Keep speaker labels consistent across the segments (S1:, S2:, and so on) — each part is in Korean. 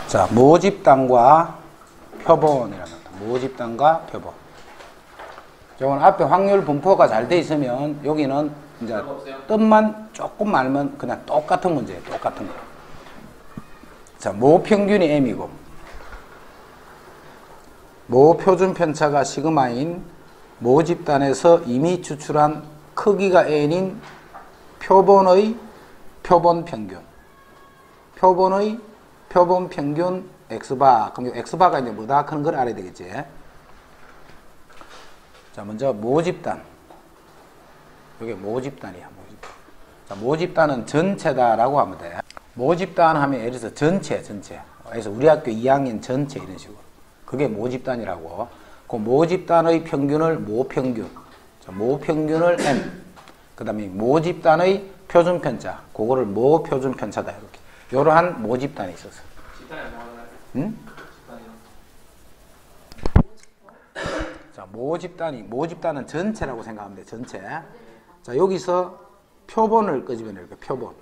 S1: 자, 모집단과 표본이라는 겁니다. 모집단과 표본. 요건 앞에 확률 분포가 잘 돼 있으면 여기는 이제 뜻만 조금 알면 그냥 똑같은 문제예요. 똑같은 거. 자, 모 평균이 m이고 모 표준 편차가 시그마인 모 집단에서 이미 추출한 크기가 n인 표본의 표본 평균. 표본의 표본 평균 x바. 그럼 x바가 이제 뭐다? 그런 걸 알아야 되겠지. 자, 먼저 모집단. 이게 모집단이야, 모집단. 자, 모집단은 전체다라고 하면 돼. 모집단 하면 예를 들어서 전체. 그래서 우리 학교 2학년 전체 이런 식으로. 그게 모집단이라고. 그 모집단의 평균을 모평균. 자, 모평균을 m. 그 다음에 모집단의 표준편차. 그거를 모표준편차다, 이렇게. 이러한 모집단이 있었어.
S2: 집단이 뭐 하나요?
S1: 응?
S2: 집단이요?
S1: 자, 모집단은 전체라고 생각하면 돼, 전체. 자, 여기서 표본을 끄집어낼 거야, 표본.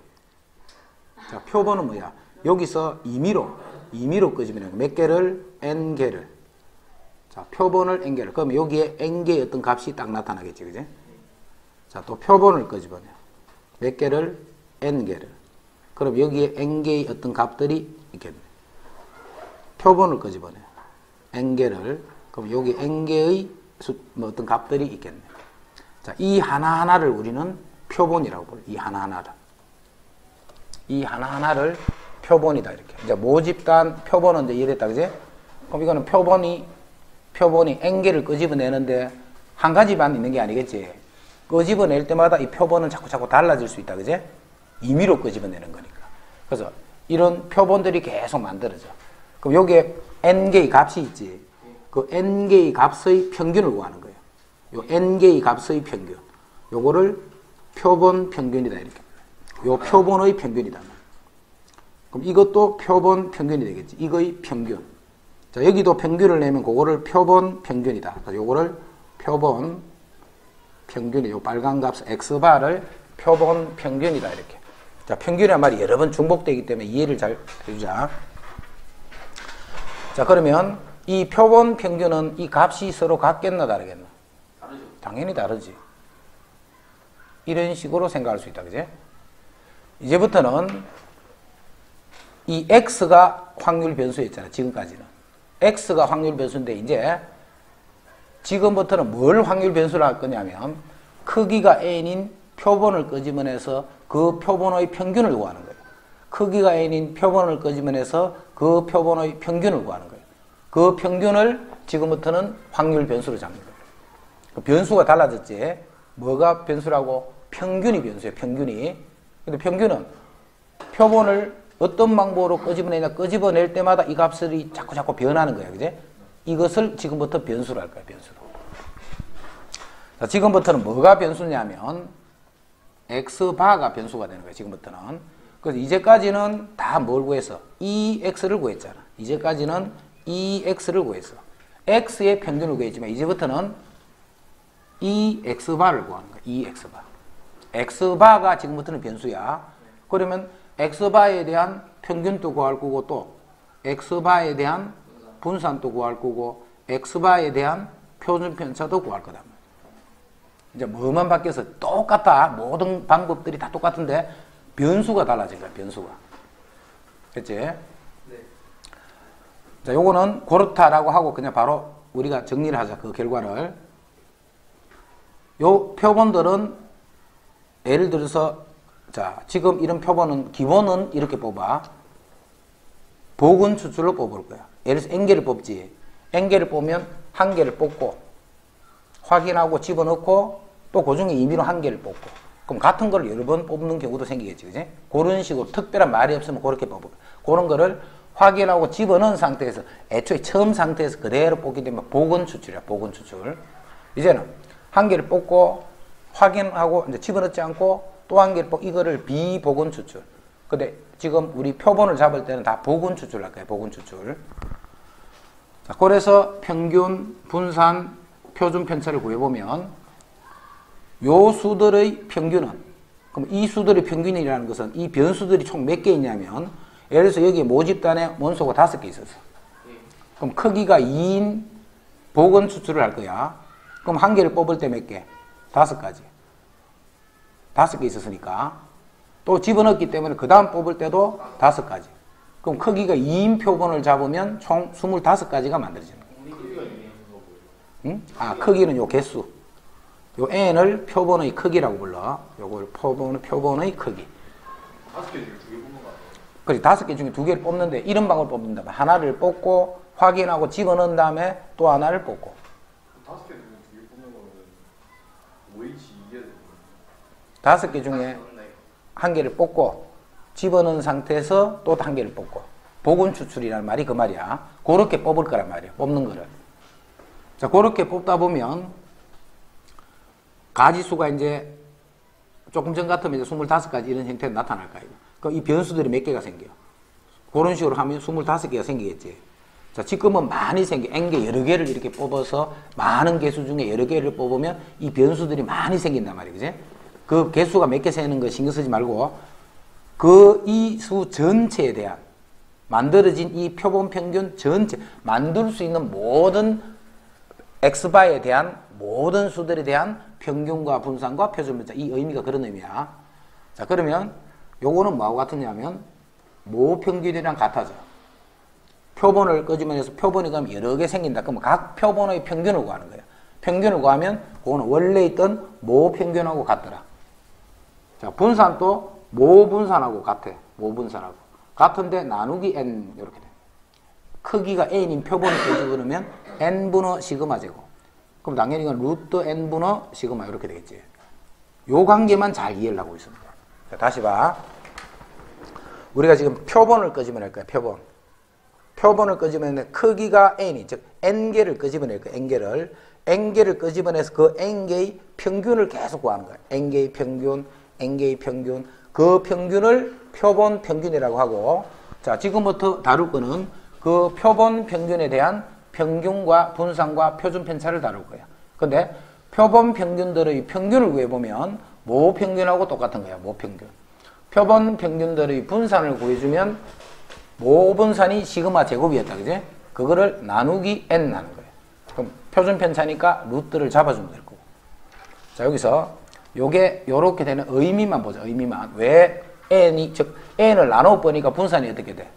S1: 자, 표본은 뭐야? 여기서 임의로 끄집어낼 거야. 몇 개를? n개를. 자, 표본을 n개를. 그러면 여기에 n개의 어떤 값이 딱 나타나겠지, 그지? 자, 또 표본을 끄집어내. 몇 개를? n개를. 그럼 여기에 n개의 어떤 값들이 있겠네. 표본을 끄집어내. n개를. 그럼 여기 n개의 어떤 값들이 있겠네. 자, 이 하나하나를 우리는 표본이라고 불러. 이 하나하나를. 이 하나하나를 표본이다, 이렇게. 이제 모집단 표본은 이제 이랬다, 그지? 그럼 이거는 표본이 n개를 끄집어내는데 한 가지만 있는 게 아니겠지. 끄집어낼 때마다 이 표본은 자꾸 달라질 수 있다, 그지? 임의로 끄집어내는 거니까. 그래서 이런 표본들이 계속 만들어져. 그럼 여기에 n개의 값이 있지. 그 n개의 값의 평균을 구하는 거예요. 요 n개의 값의 평균. 요거를 표본 평균이다, 이렇게. 요 표본의 평균이다. 그럼 이것도 표본 평균이 되겠지. 이거의 평균. 자, 여기도 평균을 내면 그거를 표본 평균이다. 그래서 요거를 표본 평균이, 요 빨간 값 x바를 표본 평균이다, 이렇게. 자, 평균이란 말이 여러 번 중복되기 때문에 이해를 잘 해주자. 자, 그러면 이 표본 평균은 이 값이 서로 같겠나 다르겠나?
S2: 다르죠.
S1: 당연히 다르지. 이런 식으로 생각할 수 있다, 그지? 이제부터는 이 x가 확률 변수였잖아, 지금까지는. x가 확률 변수인데 이제 지금부터는 뭘 확률 변수로 할 거냐면 크기가 n인 표본을 끄집어내서 그 표본의 평균을 구하는 거예요. 크기가 n인 표본을 끄집어내서 그 표본의 평균을 구하는 거예요. 그 평균을 지금부터는 확률 변수로 잡는 거예요. 그 변수가 달라졌지. 뭐가 변수라고? 평균이 변수예요, 평균이. 근데 평균은 표본을 어떤 방법으로 끄집어내냐, 끄집어낼 때마다 이 값이 자꾸 변하는 거예요, 그지? 이것을 지금부터 변수로 할 거예요, 변수로. 자, 지금부터는 뭐가 변수냐면 x바가 변수가 되는 거예요, 지금부터는. 그래서 이제까지는 다 뭘 구했어? ex를 구했잖아. 이제까지는 ex를 구했어. x의 평균을 구했지만 이제부터는 x바를 구하는 거야, x바. x바가 지금부터는 변수야. 그러면 x바에 대한 평균도 구할 거고 또 x바에 대한 분산도 구할 거고 x바에 대한 표준편차도 구할 거다. 이제 뭐만 바뀌어서 똑같다. 모든 방법들이 다 똑같은데 변수가 달라진 거야, 변수가. 그치?
S2: 네.
S1: 자, 요거는 그렇다라고 하고 그냥 바로 우리가 정리를 하자, 그 결과를. 요 표본들은 예를 들어서 자, 지금 이런 표본은 기본은 이렇게 뽑아. 복은 추출로 뽑을 거야. 예를 들어서 n개를 뽑지. n개를 뽑으면 한 개를 뽑고 확인하고 집어넣고 또 그 중에 임의로 한 개를 뽑고. 그럼 같은 걸 여러 번 뽑는 경우도 생기겠지, 그지? 그런 식으로 특별한 말이 없으면 그렇게 뽑을 거야. 그런 거를 확인하고 집어넣은 상태에서 애초에 처음 상태에서 그대로 뽑기 때문에 복은 추출이야, 복은 추출. 이제는 한 개를 뽑고 확인하고 이제 집어넣지 않고 또 한 개를 뽑고 이거를 비복은 추출. 근데 지금 우리 표본을 잡을 때는 다 복은 추출할 거예요, 복은 추출. 자, 그래서 평균, 분산, 표준 편차를 구해보면 요 수들의 평균은, 그럼 이 수들의 평균이라는 것은 이 변수들이 총 몇 개 있냐면 예를 들어서 여기에 모집단에 원소가 5개 있었어. 그럼 크기가 2인 복원 추출을 할 거야. 그럼 한 개를 뽑을 때 몇 개? 5가지. 5개 있었으니까. 또 집어넣기 때문에 그 다음 뽑을 때도 5가지. 그럼 크기가 2인 표본을 잡으면 총 25가지가 만들어지는 거야. 응? 아, 크기는 요 개수. 요 n을 표본의 크기라고 불러. 요걸 표본의 크기.
S2: 5개 중에 2개 뽑는 거 아니에요?
S1: 그래, 5개 중에 2개를 뽑는데 이런 방법을 뽑는다. 하나를 뽑고 확인하고 집어넣은 다음에 또 하나를 뽑고.
S2: 5개 중에 2개 뽑는 거는 OH 이겨야 되는
S1: 5개 중에 한 개를 뽑고 집어넣은 상태에서 또 한 개를 뽑고. 복원 추출이라는 말이 그 말이야. 그렇게 뽑을 거란 말이야. 뽑는 거를. 자, 그렇게 뽑다 보면 가지수가 이제 조금 전 같으면 이제 25가지 이런 형태로 나타날 거야. 그럼 이 변수들이 몇 개가 생겨. 그런 식으로 하면 25개가 생기겠지. 자, 지금은 많이 생겨. n개 여러 개를 이렇게 뽑아서 많은 개수 중에 여러 개를 뽑으면 이 변수들이 많이 생긴단 말이야. 그지? 그 개수가 몇 개 세는 거 신경 쓰지 말고 그 이 수 전체에 대한 만들어진 이 표본 평균 전체 만들 수 있는 모든 x바에 대한 모든 수들에 대한 평균과 분산과 표준분자 이 의미가 그런 의미야. 자, 그러면 요거는 뭐하고 같으냐면 모평균이랑 같아져. 표본을 끄집어내서 표본이 그럼 여러 개 생긴다. 그러면 각 표본의 평균을 구하는 거야. 평균을 구하면 그거는 원래 있던 모평균하고 같더라. 자, 분산도 모분산하고 같아. 모분산하고. 같은데 나누기 n 이렇게 돼. 크기가 n인 표본을 끄집어내면 n분의 시그마 제곱. 그럼 당연히 이건 루트 n분의 시그마 이렇게 되겠지. 요 관계만 잘 이해를 하고 있습니다. 자, 다시 봐. 우리가 지금 표본을 끄집어낼 거야. 표본을 끄집어내는데 크기가 n이 즉 n개를 끄집어낼 거야. n개를 끄집어내서 그 n개의 평균을 계속 구하는 거야. n개의 평균 그 평균을 표본 평균이라고 하고 자, 지금부터 다룰 거는 그 표본 평균에 대한 평균과 분산과 표준 편차를 다룰 거야. 근데 표본 평균들의 평균을 구해보면 모평균하고 똑같은 거야. 모평균. 표본 평균들의 분산을 구해주면 모분산이 시그마 제곱이었다. 그지? 그거를 나누기 n 하는 거예요. 그럼 표준 편차니까 루트를 잡아주면 될 거고. 자, 여기서 요게 요렇게 되는 의미만 보자. 의미만. 왜 n이 즉 n을 나눠 보니까 분산이 어떻게 돼?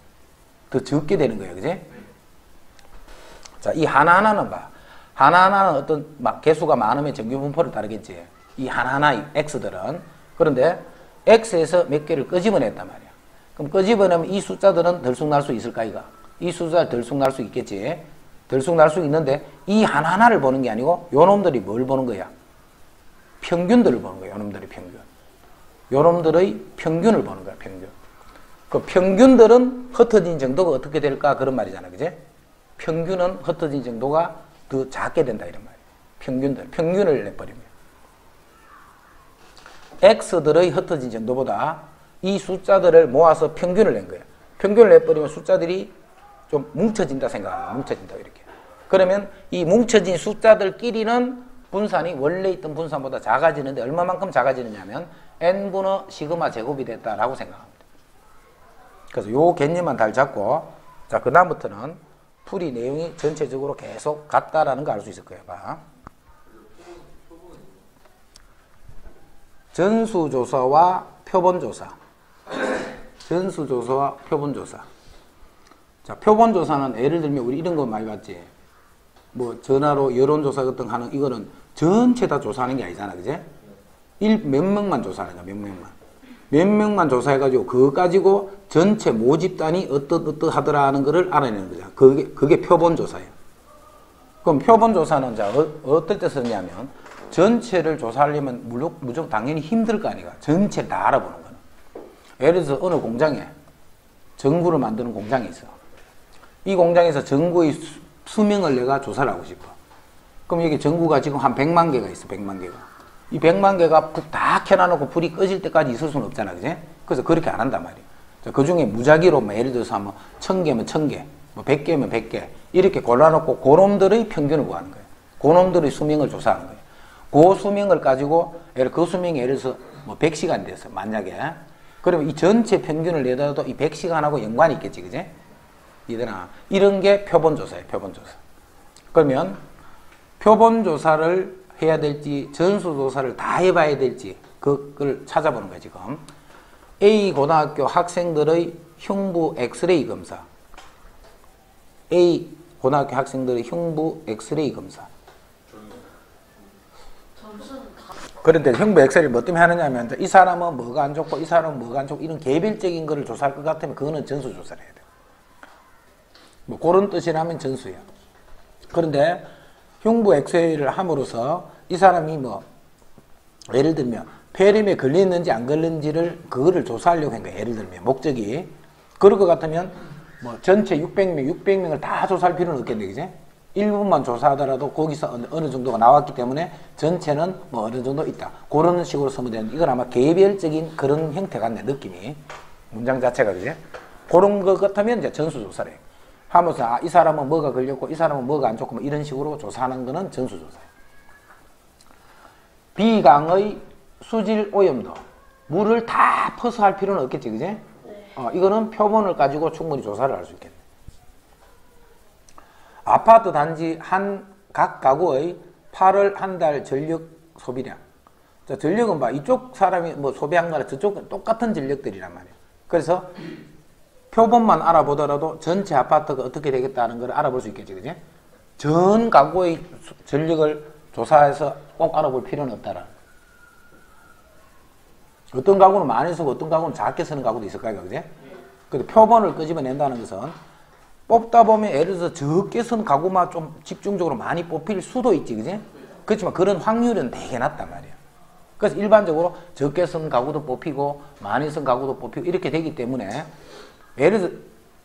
S1: 더 적게 되는 거예요. 그지? 자, 이 하나하나는 봐. 하나하나는 어떤 개수가 많으면 정규 분포를 따르겠지. 이 하나하나 x들은. 그런데 x에서 몇 개를 끄집어냈단 말이야. 그럼 끄집어내면 이 숫자들은 들쑥날 수 있을까, 이가? 이 숫자 들쑥날 수 있겠지. 들쑥날 수 있는데 이 하나하나를 보는 게 아니고 요 놈들이 뭘 보는 거야? 평균들을 보는 거야. 요 놈들이 평균. 요 놈들의 평균을 보는 거야. 평균. 그 평균들은 흩어진 정도가 어떻게 될까? 그런 말이잖아. 그지? 평균은 흩어진 정도가 더 작게 된다. 이런 말이야. 평균을 내버리면. x들의 흩어진 정도보다 이 숫자들을 모아서 평균을 낸 거야. 평균을 내버리면 숫자들이 좀 뭉쳐진다 생각하는 거야. 뭉쳐진다. 이렇게. 그러면 이 뭉쳐진 숫자들끼리는 분산이 원래 있던 분산보다 작아지는데 얼마만큼 작아지느냐면 n분의 시그마 제곱이 됐다라고 생각합니다. 그래서 요 개념만 잘 잡고 자, 그 다음부터는 풀이 내용이 전체적으로 계속 같다라는 거 알 수 있을 거예요. 봐. 전수조사와 표본조사. 전수조사와 표본조사. 자, 표본조사는 예를 들면 우리 이런 거 많이 봤지. 뭐 전화로 여론조사 같은 거 하는 이거는 전체 다 조사하는 게 아니잖아. 그지? 몇 명만 조사하는 거야. 몇 명만 조사해가지고 그거 가지고 전체 모집단이 어떠하더라 하는 거를 알아내는 거죠. 그게 표본조사예요. 그럼 표본조사는 자, 어떨 때 쓰냐면 전체를 조사하려면 무조건 당연히 힘들 거 아니야. 전체를 다 알아보는 거는. 예를 들어서 어느 공장에 전구를 만드는 공장이 있어. 이 공장에서 전구의 수명을 내가 조사를 하고 싶어. 그럼 여기 전구가 지금 한 100만 개가 있어. 100만 개가. 이 100만 개가 다 켜놔놓고 불이 꺼질 때까지 있을 수는 없잖아. 그지? 그래서 그렇게 안 한단 말이야. 그 중에 무작위로 뭐 예를 들어서 뭐 1000개면 1000개, 뭐 100개면 100개 이렇게 골라놓고 그놈들의 평균을 구하는 거예요. 그놈들의 수명을 조사하는 거예요. 그 수명을 가지고 그 수명이 예를 들어서 뭐 100시간 됐어. 만약에 그러면 이 전체 평균을 내더라도 이 100시간하고 연관이 있겠지, 그지? 얘들아, 이런 게 표본조사예요, 표본조사. 그러면 표본조사를 해야 될지 전수조사를 다 해봐야 될지 그걸 찾아보는 거예요, 지금. A 고등학교 학생들의 흉부 엑스레이 검사. A 고등학교 학생들의 흉부 엑스레이 검사. 그런데 흉부 엑스레이를 뭐 때문에 하느냐면 이 사람은 뭐가 안 좋고 이 사람은 뭐가 안 좋고 이런 개별적인 거를 조사할 것 같으면 그거는 전수조사를 해야 돼요. 뭐 그런 뜻이라면 전수예요. 그런데 흉부 엑스레이를 함으로써 이 사람이 뭐 예를 들면 폐렴에 걸렸는지 안 걸렸는지를 그거를 조사하려고 한 거예요. 예를 들면 목적이 그럴 것 같으면 뭐 전체 600명을 다 조사할 필요는 없겠네, 그지? 일부만 조사하더라도 거기서 어느 정도가 나왔기 때문에 전체는 뭐 어느 정도 있다. 그런 식으로 쓰면 되는데 이건 아마 개별적인 그런 형태 같네, 느낌이. 문장 자체가, 그지? 그런 것 같으면 이제 전수조사래. 하면서 아, 이 사람은 뭐가 걸렸고 이 사람은 뭐가 안 좋고 뭐 이런 식으로 조사하는 거는 전수조사예요. 비강의 수질 오염도. 물을 다 퍼서 할 필요는 없겠지, 그지? 네. 이거는 표본을 가지고 충분히 조사를 할 수 있겠네. 아파트 단지 각 가구의 8월 한 달 전력 소비량. 자, 전력은 봐. 이쪽 사람이 뭐 소비한 거랑 저쪽은 똑같은 전력들이란 말이에요. 그래서 표본만 알아보더라도 전체 아파트가 어떻게 되겠다는 걸 알아볼 수 있겠지, 그지? 전 가구의 전력을 조사해서 꼭 알아볼 필요는 없다라. 어떤 가구는 많이 쓰고 어떤 가구는 작게 쓰는 가구도 있을 거야, 그지? 근데 표본을 끄집어낸다는 것은 뽑다 보면 예를 들어서 적게 쓴 가구만 좀 집중적으로 많이 뽑힐 수도 있지, 그지? 그렇지만 그런 확률은 되게 낮단 말이야. 그래서 일반적으로 적게 쓴 가구도 뽑히고 많이 쓴 가구도 뽑히고 이렇게 되기 때문에 예를 들어서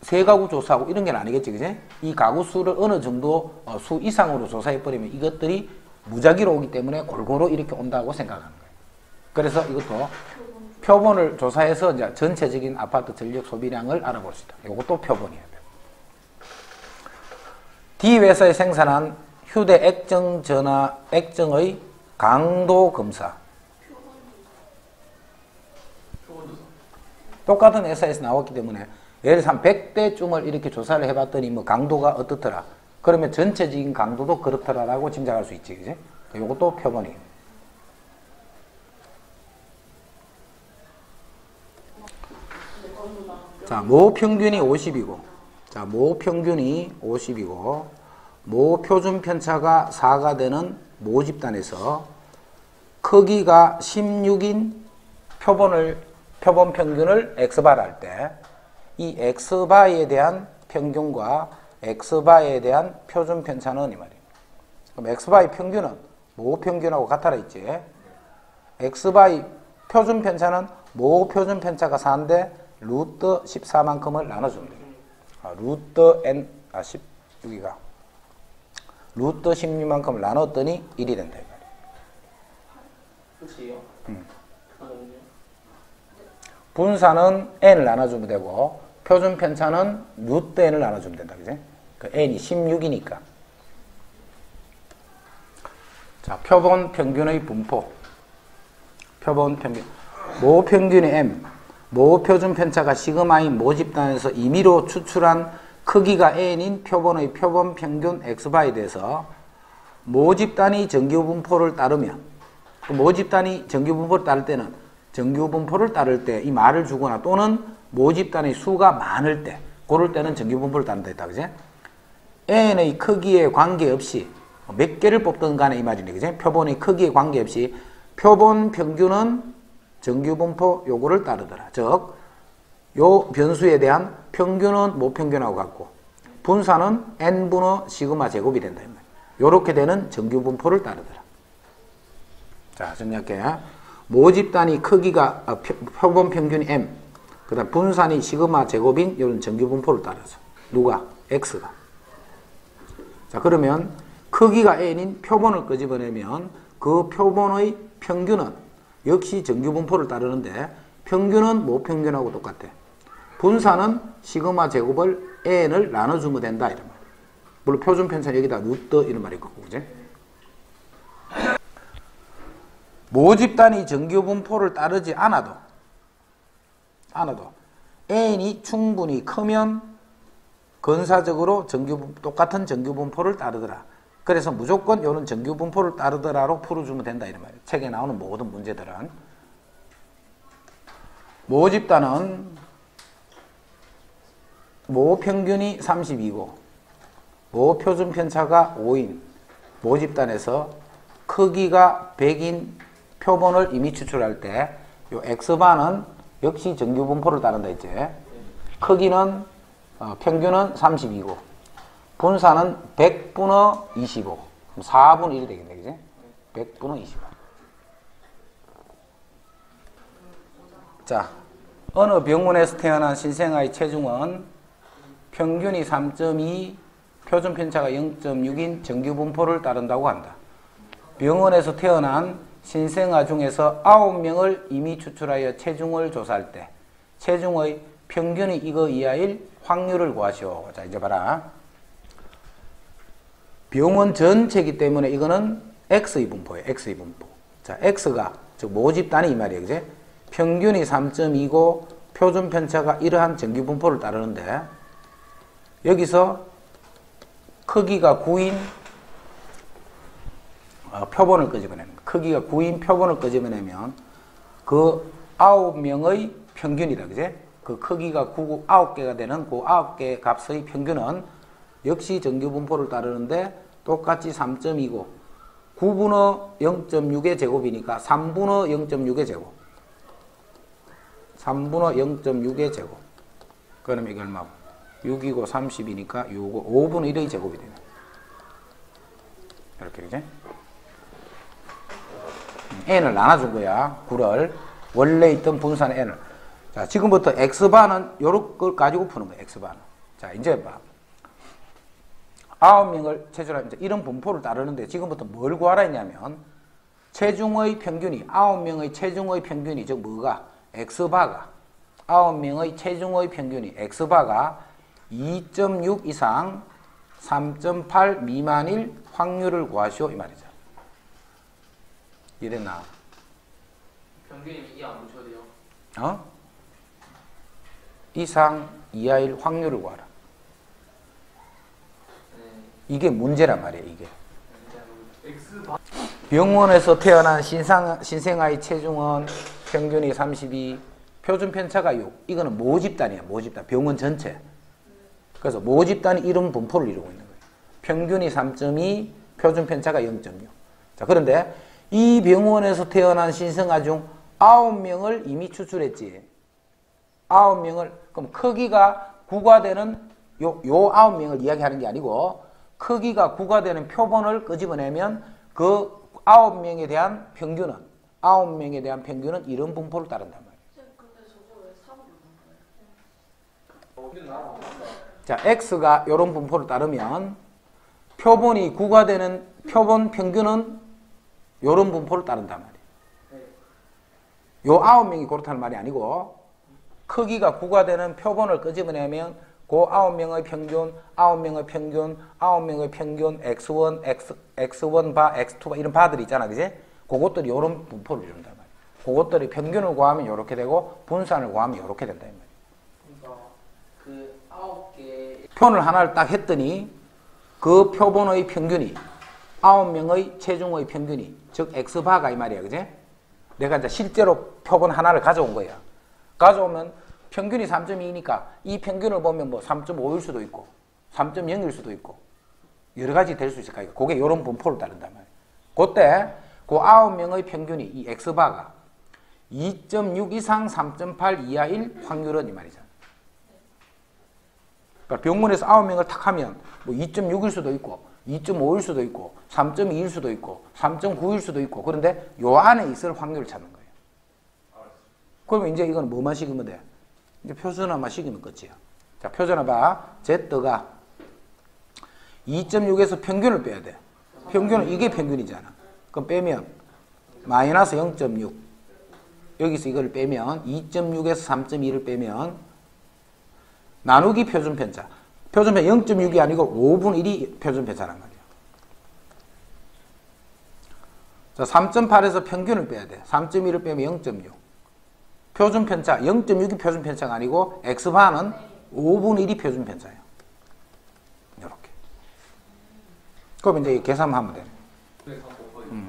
S1: 세 가구 조사하고 이런 게 아니겠지, 그지? 이 가구 수를 어느 정도 수 이상으로 조사해버리면 이것들이 무작위로 오기 때문에 골고루 이렇게 온다고 생각하는 거예요. 그래서 이것도 표본을 조사해서 이제 전체적인 아파트 전력 소비량을 알아볼 수 있다. 이것도 표본이에요. D 회사에 생산한 휴대 액정 전화 액정의 강도 검사. 똑같은 회사에서 나왔기 때문에 예를 들어서 한 100대쯤을 이렇게 조사를 해봤더니 뭐 강도가 어떻더라. 그러면 전체적인 강도도 그렇더라라고 짐작할 수 있지, 그지? 이것도 표본이에요. 자, 모 평균이 50이고, 자, 모 평균이 50이고, 모 표준 편차가 4가 되는 모 집단에서 크기가 16인 표본 평균을 x바를 할 때, 이 x바에 대한 평균과 x바에 대한 표준 편차는 이 말이에요. 그럼 x바의 평균은 모 평균하고 같아라 있지. x바의 표준 편차는 모 표준 편차가 4인데 루트 14만큼을 나눠주면 돼요. 루트 n, 16이가 루트 16만큼을 나눴더니 1이 된다.
S3: 끝이에요?
S1: 분사는 n을 나눠주면 되고 표준 편차는 루트 n을 나눠주면 된다. 그지? 그 n이 16이니까. 자, 표본 평균의 분포. 표본 평균. 모 평균의 m. 모 표준 편차가 시그마인 모 집단에서 임의로 추출한 크기가 n인 표본의 표본 평균 x바에 대해서 모 집단이 정규 분포를 따르면 모 집단이 정규 분포를 따를 때는 정규 분포를 따를 때 이 말을 주거나 또는 모 집단의 수가 많을 때 그럴 때는 정규 분포를 따른다 했다, 그지? n의 크기에 관계없이 몇 개를 뽑든 간에 이 말이네, 그지? 표본의 크기에 관계없이 표본 평균은 정규 분포 요거를 따르더라. 즉, 요 변수에 대한 평균은 모 평균하고 같고 분사는 n분의 시그마 제곱이 된다. 요렇게 되는 정규 분포를 따르더라. 자, 정리할게. 모 집단이 크기가 표본 평균이 m, 그 다음 분산이 시그마 제곱인 이런 정규 분포를 따라서 누가? x가. 자, 그러면 크기가 n인 표본을 끄집어내면 그 표본의 평균은 역시 정규 분포를 따르는데 평균은 모 평균하고 똑같아. 분사는 시그마 제곱을 n을 나눠주면 된다 이런 말. 물론 표준 편차는 여기다 루트 이런 말이 있고, 그지? 모 집단이 정규 분포를 따르지 않아도 안아도 n이 충분히 크면 근사적으로 똑같은 정규분포를 따르더라. 그래서 무조건 이런 정규분포를 따르더라로 풀어주면 된다 이런 말이에요. 책에 나오는 모든 문제들은. 모 집단은 모 평균이 32고 모 표준 편차가 5인 모 집단에서 크기가 100인 표본을 이미 추출할 때 요 X바는 역시 정규분포를 따른다 했지. 크기는 평균은 32고 분사는 100분의 25 4분의 1이 되겠네. 그지? 100분의 25. 자, 어느 병원에서 태어난 신생아의 체중은 평균이 3.2 표준 편차가 0.6인 정규분포를 따른다고 한다. 병원에서 태어난 신생아 중에서 9명을 이미 추출하여 체중을 조사할 때 체중의 평균이 이거 이하일 확률을 구하시오. 자, 이제 봐라. 병원 전체이기 때문에 이거는 X의 분포예요. X의 분포. 자, X가 즉 모집단이 이 말이에요. 그지? 평균이 3.2고 표준 편차가 이러한 정규분포를 따르는데 여기서 크기가 9인 표본을 끄집어내는 거예요. 크기가 9인 표본을 끄집어내면 그 9명의 평균이다. 그제? 그 크기가 9개가 되는 그 9개 값의 평균은 역시 정규분포를 따르는데 똑같이 3.2고 9분의 0.6의 제곱이니까 3분의 0.6의 제곱 3분의 0.6의 제곱 그러면 이게 얼마고? 6이고 30이니까 6이고 5분의 1의 제곱이 되네. 이렇게 그지? n을 나눠준 거야. 9를 원래 있던 분산의 n을. 자, 지금부터 x바는 요런 걸 가지고 푸는 거야. x바는. 자, 이제 봐. 9명을 체출하면 이런 분포를 따르는데 지금부터 뭘 구하라 했냐면 체중의 평균이 9명의 체중의 평균이 즉 뭐가? x바가 9명의 체중의 평균이 x바가 2.6 이상 3.8 미만일 확률을 구하시오 이 말이죠. 이랬나?
S3: 평균이 이해 안 붙여도 돼요?
S1: 어? 이상 이하일 확률을 구하라.
S3: 네.
S1: 이게 문제란 말이에요. 이게.
S2: X바
S1: 병원에서 태어난 신생아의 체중은 평균이 32, 표준 편차가 6. 이거는 모집단이야. 모집단. 병원 전체. 그래서 모집단이 이런 분포를 이루고 있는 거예요. 평균이 3.2, 표준 편차가 0.6. 자, 그런데 이 병원에서 태어난 신생아 중 9명을 이미 추출했지. 9명을, 그럼 크기가 9가 되는 요 9명을 이야기하는 게 아니고 크기가 9가 되는 표본을 끄집어내면 그 9명에 대한 평균은 9명에 대한 평균은 이런 분포를 따른단 말이에요.
S4: 근데 저거 왜 3을 넣는 거예요?
S1: 자, X가 이런 분포를 따르면 표본이 9가 되는 표본 평균은 이런 분포를 따른단 말이에요. 요 9명이 그렇다는 말이 아니고 크기가 9가 되는 표본을 끄집어내면 그 9명의 평균, 9명의 평균, 9명의 평균, X1, X1 바, X2 바 이런 바들이 있잖아. 그지? 그것들이 이런 분포를 이룬단 말이에요. 그것들이 평균을 구하면 이렇게 되고 분산을 구하면 이렇게 된다. 이 말이에요.
S3: 그러니까 그 9개
S1: 표현을 하나를 딱 했더니 그 표본의 평균이 9명의 체중의 평균이 즉 X바가 이 말이야. 그지? 내가 이제 실제로 표본 하나를 가져온 거야. 가져오면 평균이 3.2니까 이 평균을 보면 뭐 3.5일 수도 있고 3.0일 수도 있고 여러 가지 될 수 있을 거야. 그게 이런 분포를 따른단 말이야. 그때 그 9명의 평균이 이 X바가 2.6 이상 3.8 이하일 확률은 이 말이잖아. 그러니까 병원에서 9명을 탁 하면 뭐 2.6일 수도 있고 2.5일 수도 있고 3.2일 수도 있고 3.9일 수도 있고 그런데 요 안에 있을 확률을 찾는 거예요. 그러면 이제 이건 뭐만 식으면 돼? 이제 표준화만 식으면 끝이야. 자, 표준화 봐. Z가 2.6에서 평균을 빼야 돼. 평균은 이게 평균이잖아. 그럼 빼면 마이너스 0.6 여기서 이걸 빼면 2.6에서 3.2를 빼면 나누기 표준편차. 표준편차 0.6이 아니고 5분의 1이 표준편차란 말이야. 자, 3.8에서 평균을 빼야 돼. 3.1을 빼면 0.6. 표준 편차 0.6이 표준 편차가 아니고 x바는 5분의 1이 표준 편차예요. 이렇게. 그럼 이제 계산하면 돼요.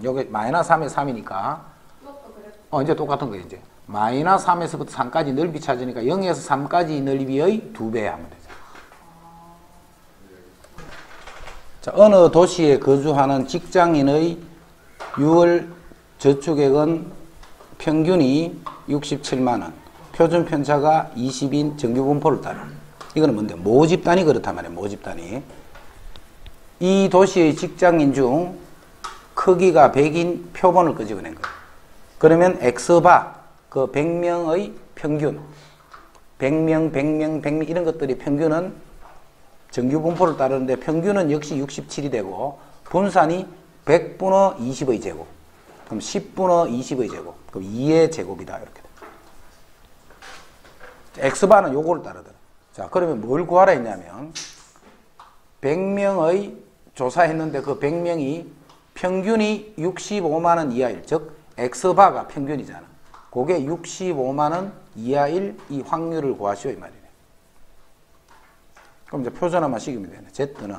S1: 여기 마이너스 3에서 3이니까 이제 똑같은 거예요. 이제 마이너스 3에서부터 3까지 넓이 찾으니까 0에서 3까지 넓이의 2배 하면 되죠. 자, 어느 도시에 거주하는 직장인의 6월 저축액은 평균이 67만 원, 표준 편차가 20인 정규 분포를 따라. 이거는 뭔데? 모집 단위 그렇단 말이에요. 모집 단위. 이 도시의 직장인 중 크기가 100인 표본을 끄집어낸 거예요. 그러면 X바, 그 100명의 평균, 100명, 100명, 100명 이런 것들이 평균은 정규 분포를 따르는데 평균은 역시 67이 되고 분산이 100분의 20의 제곱. 그럼 10분의 20의 제곱. 그럼 2의 제곱이다. 이렇게 돼. X바는 요거를 따르더라. 자, 그러면 뭘 구하라 했냐면 100명의 조사했는데 그 100명이 평균이 65만 원 이하일, 즉 X바가 평균이잖아. 그게 65만 원 이하일 이 확률을 구하시오 이 말이네. 그럼 이제 표준화만 시키면 되네. Z는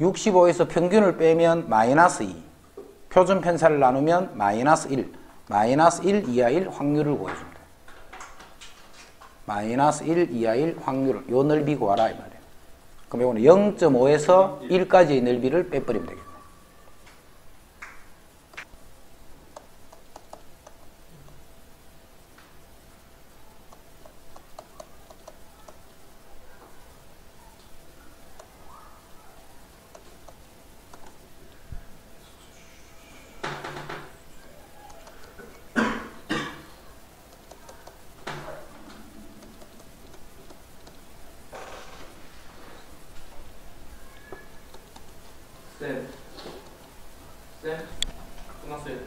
S1: 65에서 평균을 빼면 마이너스 2, 표준 편차를 나누면 마이너스 1, 마이너스 1 이하일 확률을 구해주면 돼. 마이너스 1 이하일 확률을, 요 넓이 구하라 이 말이에요. 그럼 이거는 0.5에서 1까지의 넓이를 빼버리면 되겠네.
S3: 쌤, 끝났어요.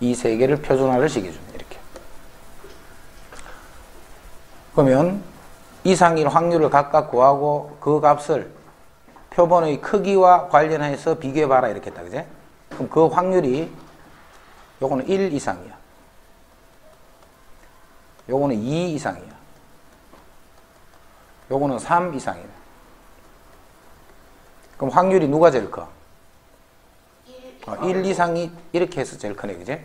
S1: 이 세 개를 표준화를 시켜줍니다. 이렇게. 그러면 이상일 확률을 각각 구하고 그 값을 표본의 크기와 관련해서 비교해봐라 이렇게 했다. 그제? 그럼 그 확률이 요거는 1 이상이야. 요거는 2 이상이야. 요거는 3 이상이야. 그럼 확률이 누가 제일 커? 1 이상이 이렇게 해서 제일 크네, 그제?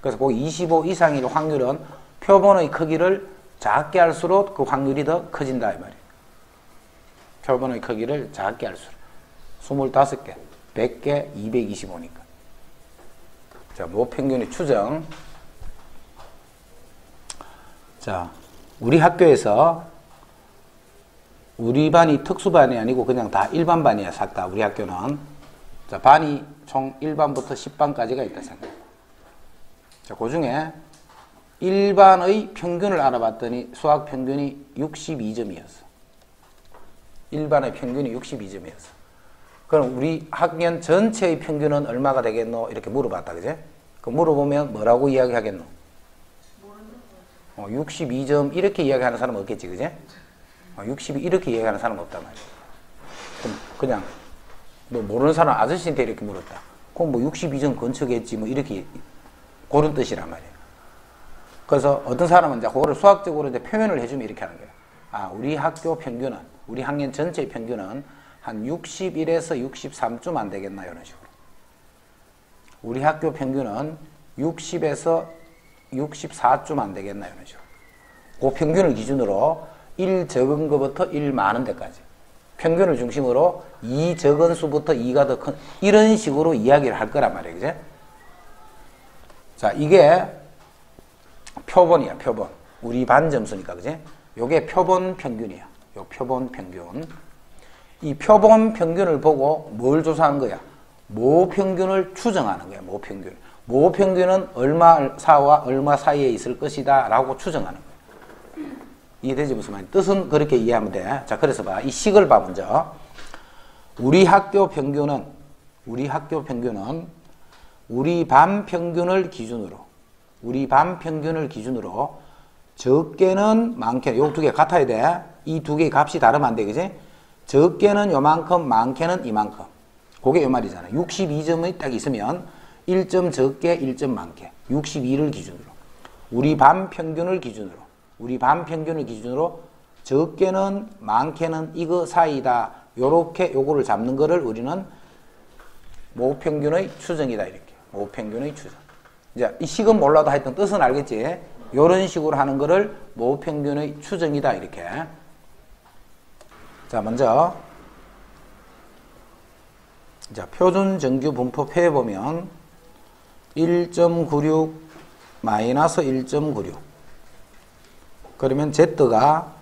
S1: 그래서 그 25 이상일 확률은 표본의 크기를 작게 할수록 그 확률이 더 커진다, 이 말이에요. 표본의 크기를 작게 할수록. 25개, 100개, 225니까. 자, 모평균의 추정. 자, 우리 학교에서 우리 반이 특수반이 아니고 그냥 다 일반 반이야, 싹 다. 우리 학교는. 자, 반이 총 1반부터 10반까지가 있다 생각. 자, 그 중에 1반의 평균을 알아봤더니 수학 평균이 62점이었어. 1반의 평균이 62점이었어. 그럼 우리 학년 전체의 평균은 얼마가 되겠노? 이렇게 물어봤다, 그제? 그 물어보면 뭐라고 이야기하겠노? 62점 이렇게 이야기하는 사람 없겠지, 그제? 62 이렇게 이야기하는 사람 없단 말이야. 그럼 그냥 뭐 모르는 사람 아저씨한테 이렇게 물었다. 그럼 뭐 62점 근처겠지 뭐 이렇게 그런 뜻이란 말이에요. 그래서 어떤 사람은 이제 그거를 수학적으로 이제 표현을 해주면 이렇게 하는 거예요. 아, 우리 학교 평균은, 우리 학년 전체의 평균은 한 61에서 63쯤 안 되겠나 이런 식으로. 우리 학교 평균은 60에서 64쯤 안 되겠나 이런 식으로. 그 평균을 기준으로 1 적은 것부터 1 많은 데까지. 평균을 중심으로 2 적은 수부터 2가 더 큰, 이런 식으로 이야기를 할 거란 말이에요. 그제? 자, 이게 표본이야, 표본. 우리 반 점수니까, 그제? 요게 표본 평균이야. 요 표본 평균. 이 표본 평균을 보고 뭘 조사한 거야? 모평균을 추정하는 거야, 모평균. 모평균은 얼마 사와 얼마 사이에 있을 것이다 라고 추정하는 거야. 이해되지 무슨 말이야? 뜻은 그렇게 이해하면 돼. 자, 그래서 봐. 이 식을 봐 먼저. 우리 학교 평균은 우리 반 평균을 기준으로 적게는 많게는 요 두 개 같아야 돼. 이 두 개의 값이 다르면 안 돼. 그지? 적게는 요만큼, 많게는 이만큼. 그게 요 말이잖아. 62점이 딱 있으면 1점 적게, 1점 많게. 62를 기준으로. 우리 반 평균을 기준으로 적게는 많게는 이거 사이다. 요렇게 요거를 잡는 거를 우리는 모평균의 추정이다. 이렇게. 모평균의 추정. 이제 이 식은 몰라도 하여튼 뜻은 알겠지? 요런 식으로 하는 거를 모평균의 추정이다. 이렇게. 자, 먼저 자, 표준 정규 분포표에 보면 1.96 마이너스 1.96 그러면 Z가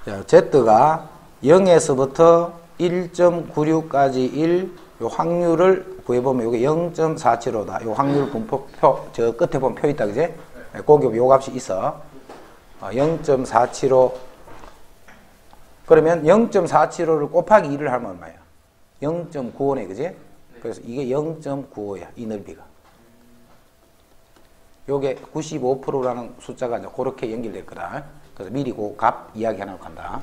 S1: 자, Z가 0에서부터 1.96까지 1 요 확률을 구해보면 이게 0.475다. 요 확률 분포표 저 끝에 보면 표 있다. 그지? 거기 요 값이 있어. 0.475 그러면 0.475를 곱하기 2를 하면 얼마야? 0.95네. 그지? 그래서 이게 0.95야. 이 넓이가. 요게 95%라는 숫자가 이제 그렇게 연결될 거다. 그래서 미리 그 값 이야기 하나 간다.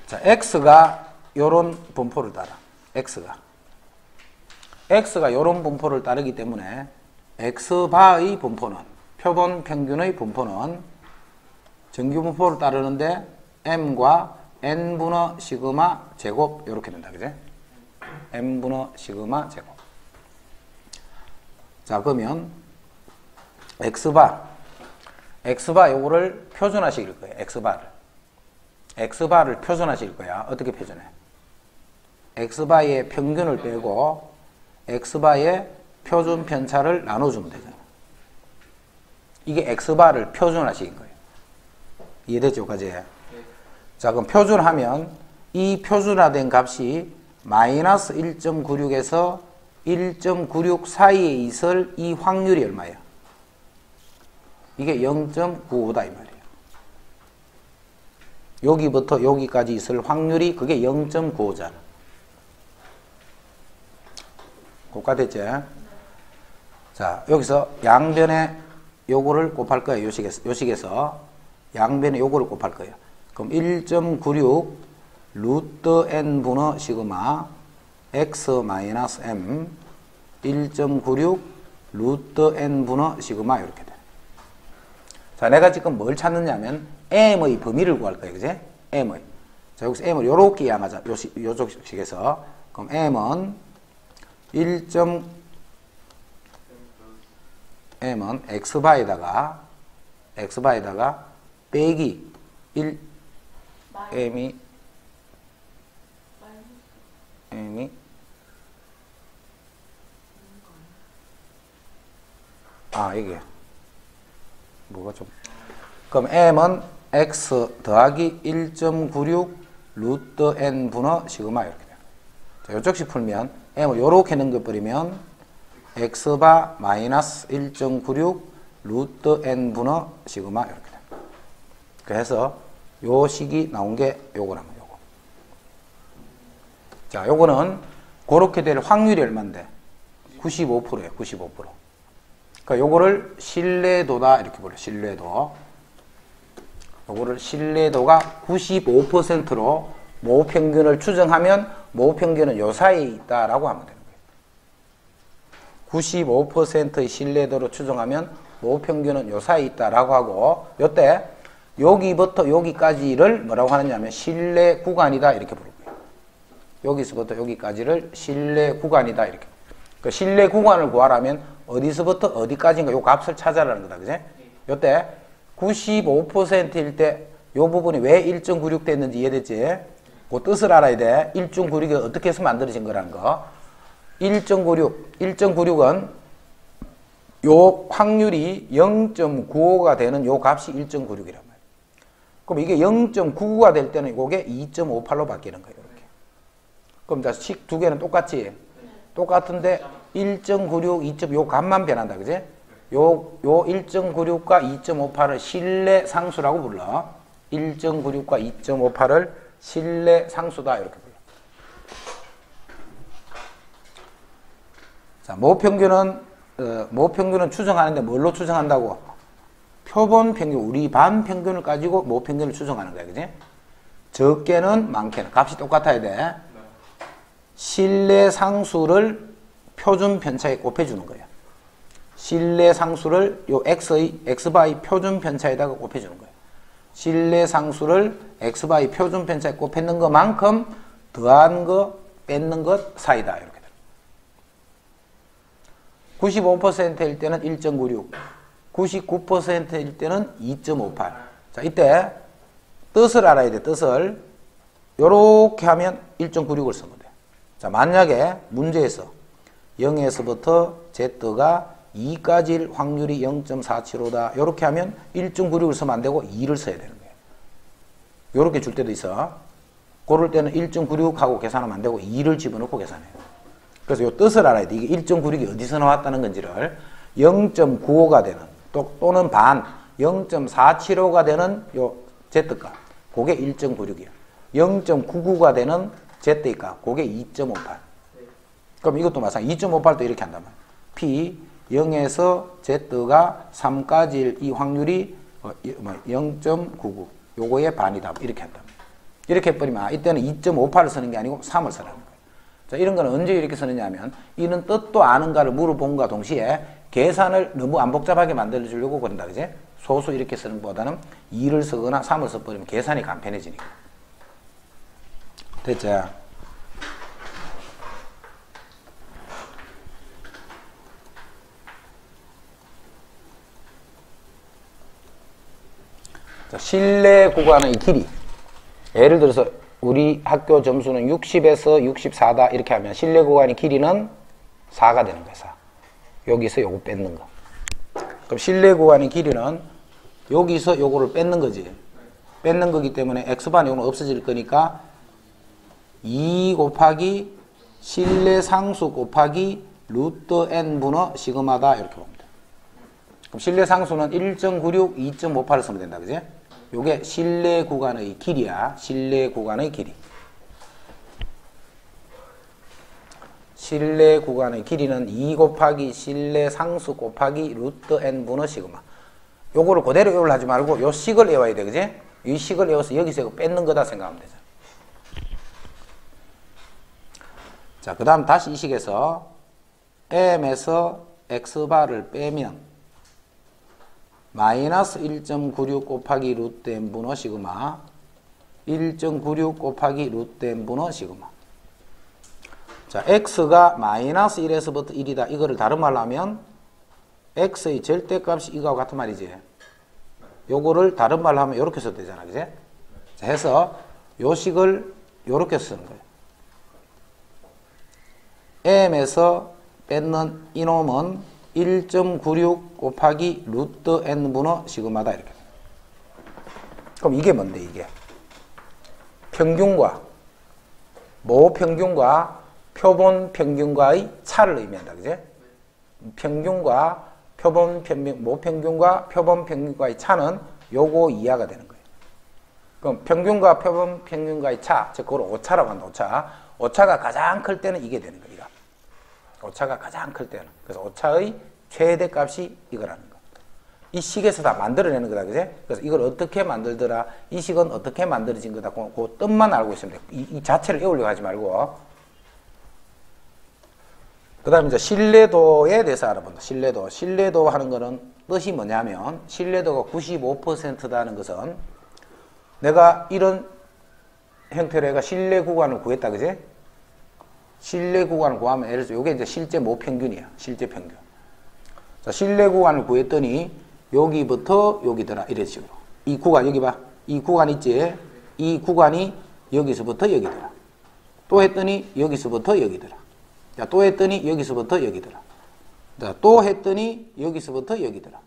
S1: 자, X가 요런 분포를 따라. X가 요런 분포를 따르기 때문에 X바의 분포는 표본 평균의 분포는 정규 분포를 따르는데 M과 N분의 시그마 제곱 이렇게 된다. 그지? M분의 시그마 제곱. 자, 그러면 X바 요거를 표준화시킬 거예요. X바를 표준화시킬 거야. 어떻게 표준해? X바의 평균을 빼고 X바의 표준 편차를 나눠주면 되잖아. 이게 X바를 표준화시킨 거예요. 이해되죠? 여기까지? 자, 그럼 표준하면 이 표준화된 값이 마이너스 1.96에서 1.96 사이에 있을 이 확률이 얼마야? 이게 0.95다 이 말이에요. 여기부터 여기까지 있을 확률이 그게 0.95잖아. 똑같았지? 자, 여기서 양변에 요거를 곱할 거예요. 요 식에서 양변에 요거를 곱할 거예요. 그럼 1.96 루트 n 분의 시그마 x 마이너스 m 1.96 루트 n 분의 시그마 이렇게 돼. 자, 내가 지금 뭘 찾느냐면 m의 범위를 구할 거예요. 그지? m의. 자, 여기서 m을 요렇게 이양하자. 요쪽 식에서. 그럼 m은 m은 x바에다가 빼기 1 m이 이게 뭐가 좀 그럼 m은 x 더하기 1.96 루트 n 분의 시그마 이렇게 돼요. 자, 요쪽식 풀면 m을 요렇게 넘겨버리면 x바 마이너스 1.96 루트 n 분의 시그마 이렇게 돼요. 그래서 요 식이 나온 게 요거라면 요거. 자, 요거는 그렇게 될 확률이 얼마인데? 95%예요. 95%. 그러니까 요거를 신뢰도다 이렇게 불러요. 신뢰도. 요거를 신뢰도가 95%로 모평균을 추정하면 모평균은 요 사이에 있다라고 하면 되는 거예요. 95%의 신뢰도로 추정하면 모평균은 요 사이에 있다라고 하고 요때 여기부터 여기까지를 뭐라고 하느냐면 신뢰 구간이다 이렇게 부를 거예요. 여기서부터 여기까지를 신뢰 구간이다 이렇게. 그 신뢰 구간을 구하려면 어디서부터 어디까지인가 요 값을 찾아라는 거다. 그지? 요때 95%일 때 요 부분이 왜 1.96 됐는지 이해됐지? 그 뜻을 알아야 돼. 1.96이 어떻게 해서 만들어진 거라는 거. 1.96은 요 확률이 0.95가 되는 요 값이 1.96이란 말이에요. 그럼 이게 0.99가 될 때는 이게 2.58로 바뀌는 거예요. 이렇게. 그럼 자, 식 두 개는 똑같지? 똑같은데 1.96, 2. 요 값만 변한다. 그지? 요 1.96과 2.58을 실내 상수라고 불러. 1.96과 2.58을 실내 상수다. 이렇게 불러. 자, 모평균은 추정하는데 뭘로 추정한다고? 표본 평균, 우리 반 평균을 가지고 모평균을 추정하는 거야. 그지? 적게는 많게는 값이 똑같아야 돼. 실내 상수를 표준 편차에 곱해주는 거야. 실내 상수를 요 x바이 표준 편차에다가 곱해주는 거야. 실내 상수를 x바이 표준 편차에 곱했는 것만큼 더한 거, 뺏는 것 사이다. 이렇게 돼. 95%일 때는 1.96, 99%일 때는 2.58. 자, 이때 뜻을 알아야 돼. 뜻을. 요렇게 하면 1.96을 쓰면 돼. 자, 만약에 문제에서 0에서부터 z가 2까지일 확률이 0.475다. 요렇게 하면 1.96을 쓰면 안 되고 2를 써야 되는 거예요. 요렇게 줄 때도 있어. 그럴 때는 1.96하고 계산하면 안 되고 2를 집어넣고 계산해요. 그래서 요 뜻을 알아야 돼. 이게 1.96이 어디서 나왔다는 건지를. 0.95가 되는 또는 반 0.475가 되는 요 z값. 그게 1.96이야. 0.99가 되는 z값. 그게 2.58. 그럼 이것도 마찬가지. 2.58도 이렇게 한단 말이야. P 0에서 Z가 3까지일 이 확률이 0.99. 요거의 반이다. 이렇게 한다. 이렇게 해버리면 이때는 2.58을 쓰는 게 아니고 3을 쓰라는 거예요. 자, 이런 거는 언제 이렇게 쓰느냐 하면 이는 뜻도 아는가를 물어본과 동시에 계산을 너무 안 복잡하게 만들어주려고 그런다. 그지? 소수 이렇게 쓰는 것보다는 2를 쓰거나 3을 써버리면 계산이 간편해지니까. 됐죠? 실내 구간의 길이. 예를 들어서 우리 학교 점수는 60에서 64다 이렇게 하면 실내 구간의 길이는 4가 되는 거야. 4. 여기서 요거 뺏는 거. 그럼 실내 구간의 길이는 여기서 요거를 뺏는 거지. 뺏는 거기 때문에 x반 요거는 없어질 거니까 2 곱하기 실내 상수 곱하기 루트 n 분의 시그마다 이렇게 봅니다. 그럼 실내 상수는 1.96, 2.58을 쓰면 된다. 그지? 요게 실내 구간의 길이야. 실내 구간의 길이. 실내 구간의 길이는 2 곱하기 실내 상수 곱하기 루트 n 분의 시그마. 요거를 그대로 외우려 하지 말고 요 식을 외워야 돼. 그지? 이 식을 외워서 여기서 이거 뺏는 거다 생각하면 되죠. 자, 그 다음 다시 이 식에서 m에서 x바를 빼면 마이너스 1.96 곱하기 루트 n 분의 시그마 1.96 곱하기 루트 n 분의 시그마. 자, x가 마이너스 1에서부터 1이다. 이거를 다른 말로 하면 x의 절대값이 이거하고 같은 말이지. 요거를 다른 말로 하면 이렇게 써도 되잖아. 그지? 자, 해서 요 식을 요렇게 쓰는 거예요. m에서 뺏는 이놈은 1.96 곱하기 루트 n 분의 시그마다 이렇게. 그럼 이게 뭔데 이게? 평균과 모평균과 표본 평균과의 차를 의미한다. 그지? 평균과 표본 평균, 모평균과 표본 평균과의 차는 요거 이하가 되는 거예요. 그럼 평균과 표본 평균과의 차, 즉 그걸 오차라고 한다. 오차. 오차가 가장 클 때는 이게 되는 거예요. 오차가 가장 클 때는. 그래서 오차의 최대값이 이거라는 거. 이 식에서 다 만들어내는 거다. 그제? 그래서 이걸 어떻게 만들더라. 이 식은 어떻게 만들어진 거다. 그 뜻만 알고 있으면 돼. 이 자체를 외우려고 하지 말고. 그 다음에 이제 신뢰도에 대해서 알아본다. 신뢰도. 신뢰도 하는 거는 뜻이 뭐냐면 신뢰도가 95%다는 것은 내가 이런 형태로 해가 신뢰 구간을 구했다. 그제? 신뢰 구간을 구하면 예를 들어서 이게 이제 실제 모평균이야. 실제 평균. 자, 신뢰 구간을 구했더니 여기부터 여기더라. 이런 식으로. 이 구간 여기 봐. 이 구간 있지? 이 구간이 여기서부터 여기더라. 또 했더니 여기서부터 여기더라. 자, 또 했더니 여기서부터 여기더라. 자, 또 했더니 여기서부터 여기더라.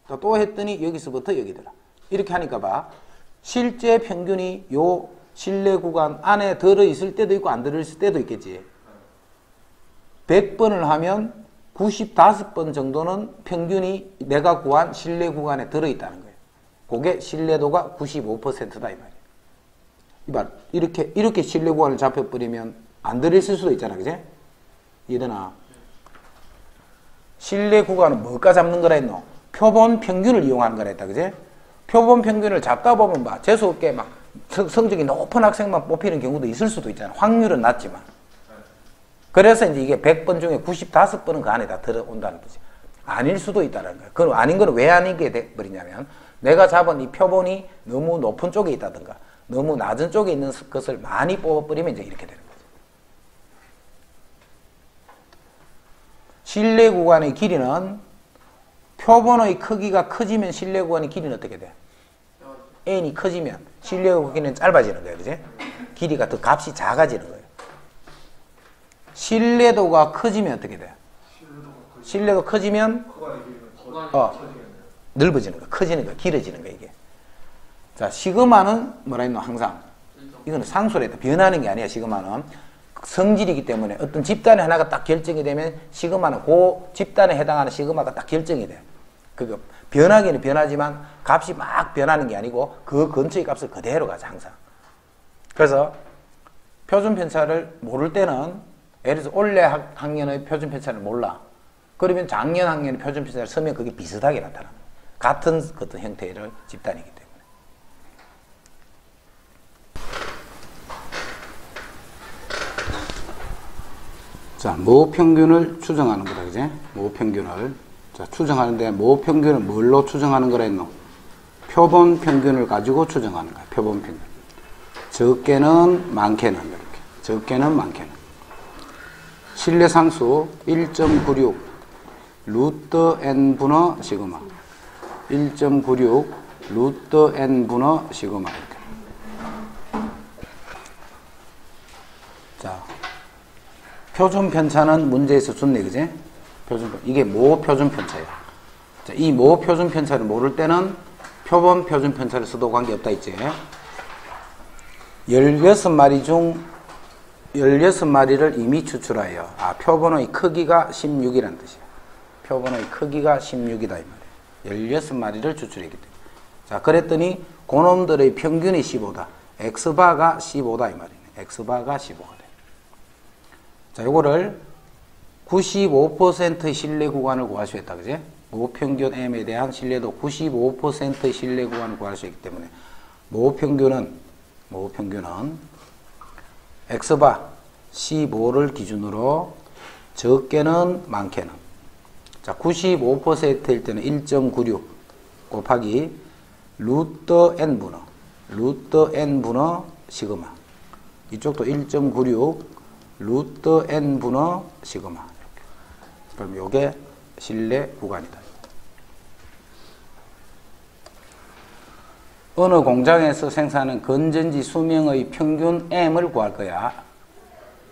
S1: 자, 또 했더니 여기서부터 여기더라. 이렇게 하니까 봐. 실제 평균이 요 신뢰 구간 안에 들어있을 때도 있고 안 들어있을 때도 있겠지. 100번을 하면 95번 정도는 평균이 내가 구한 신뢰 구간에 들어있다는 거예요. 그게 신뢰도가 95%다 이 말이에요. 이봐, 이렇게 신뢰 구간을 잡혀버리면 안 들어있을 수도 있잖아, 그지? 이해되나? 신뢰 구간은 뭐가 잡는 거라 했노? 표본 평균을 이용하는 거라 했다, 그지? 표본 평균을 잡다 보면 봐, 재수없게 막 성적이 높은 학생만 뽑히는 경우도 있을 수도 있잖아. 확률은 낮지만. 그래서 이제 이게 100번 중에 95번은 그 안에 다 들어온다는 거지. 아닐 수도 있다는 거야. 그럼 아닌 건 왜 아니게 돼버리냐면 내가 잡은 이 표본이 너무 높은 쪽에 있다든가 너무 낮은 쪽에 있는 것을 많이 뽑아버리면 이제 이렇게 되는 거지. 신뢰 구간의 길이는 표본의 크기가 커지면 신뢰 구간의 길이는 어떻게 돼? n이 커지면 신뢰 구간은 짧아지는 거예요. 그지? 길이가 더 값이 작아지는 거예요. 신뢰도가 커지면 어떻게 돼? 신뢰도 커지면 넓어지는 거야. 커지는 거야. 길어지는 거야, 이게. 자, 시그마는 뭐라 했노? 항상. 이거는 상수라 했다. 변하는 게 아니야, 시그마는. 성질이기 때문에 어떤 집단의 하나가 딱 결정이 되면 시그마는 그 집단에 해당하는 시그마가 딱 결정이 돼. 그거 변하기는 변하지만 값이 막 변하는 게 아니고 그 근처의 값을 그대로 가자, 항상. 그래서 표준 편차를 모를 때는 예를 들어서 올해 학년의 표준 편차를 몰라. 그러면 작년 학년의 표준 편차를 쓰면 그게 비슷하게 나타납니다. 같은 어떤 형태의 집단이기 때문에. 자, 모평균을 추정하는 거다, 그지? 모평균을. 자, 추정하는데 모평균을 뭘로 추정하는 거라 했노? 표본 평균을 가지고 추정하는 거야, 표본 평균. 적게는 많게는, 이렇게. 적게는 많게는. 신뢰상수 1.96 루트 n 분의 시그마 1.96 루트 n 분의 시그마 이렇게. 자, 표준 편차는 문제에서 줬네, 그지? 이게 모 표준 편차야. 자, 이 모 표준 편차를 모를 때는 표본 표준 편차를 써도 관계없다 있지. 16마리 중 16마리를 이미 추출하여 표본의 크기가 16이라는 뜻이야. 표본의 크기가 16이다 이 말이야. 16마리를 추출했기 때문에. 자, 그랬더니 그놈들의 평균이 15다. X바가 15다 이 말이네. X바가 15가 돼. 자, 요거를 95%의 신뢰 구간을 구할 수 있다, 그지? 모평균 M에 대한 신뢰도 95%의 신뢰 구간을 구할 수 있기 때문에 모평균은 X바 15를 기준으로 적게는 많게는. 자, 95%일 때는 1.96 곱하기 루트 n 분의 시그마. 이쪽도 1.96 루트 n 분의 시그마. 그럼 요게 신뢰 구간이다. 어느 공장에서 생산하는 건전지 수명의 평균 M을 구할 거야.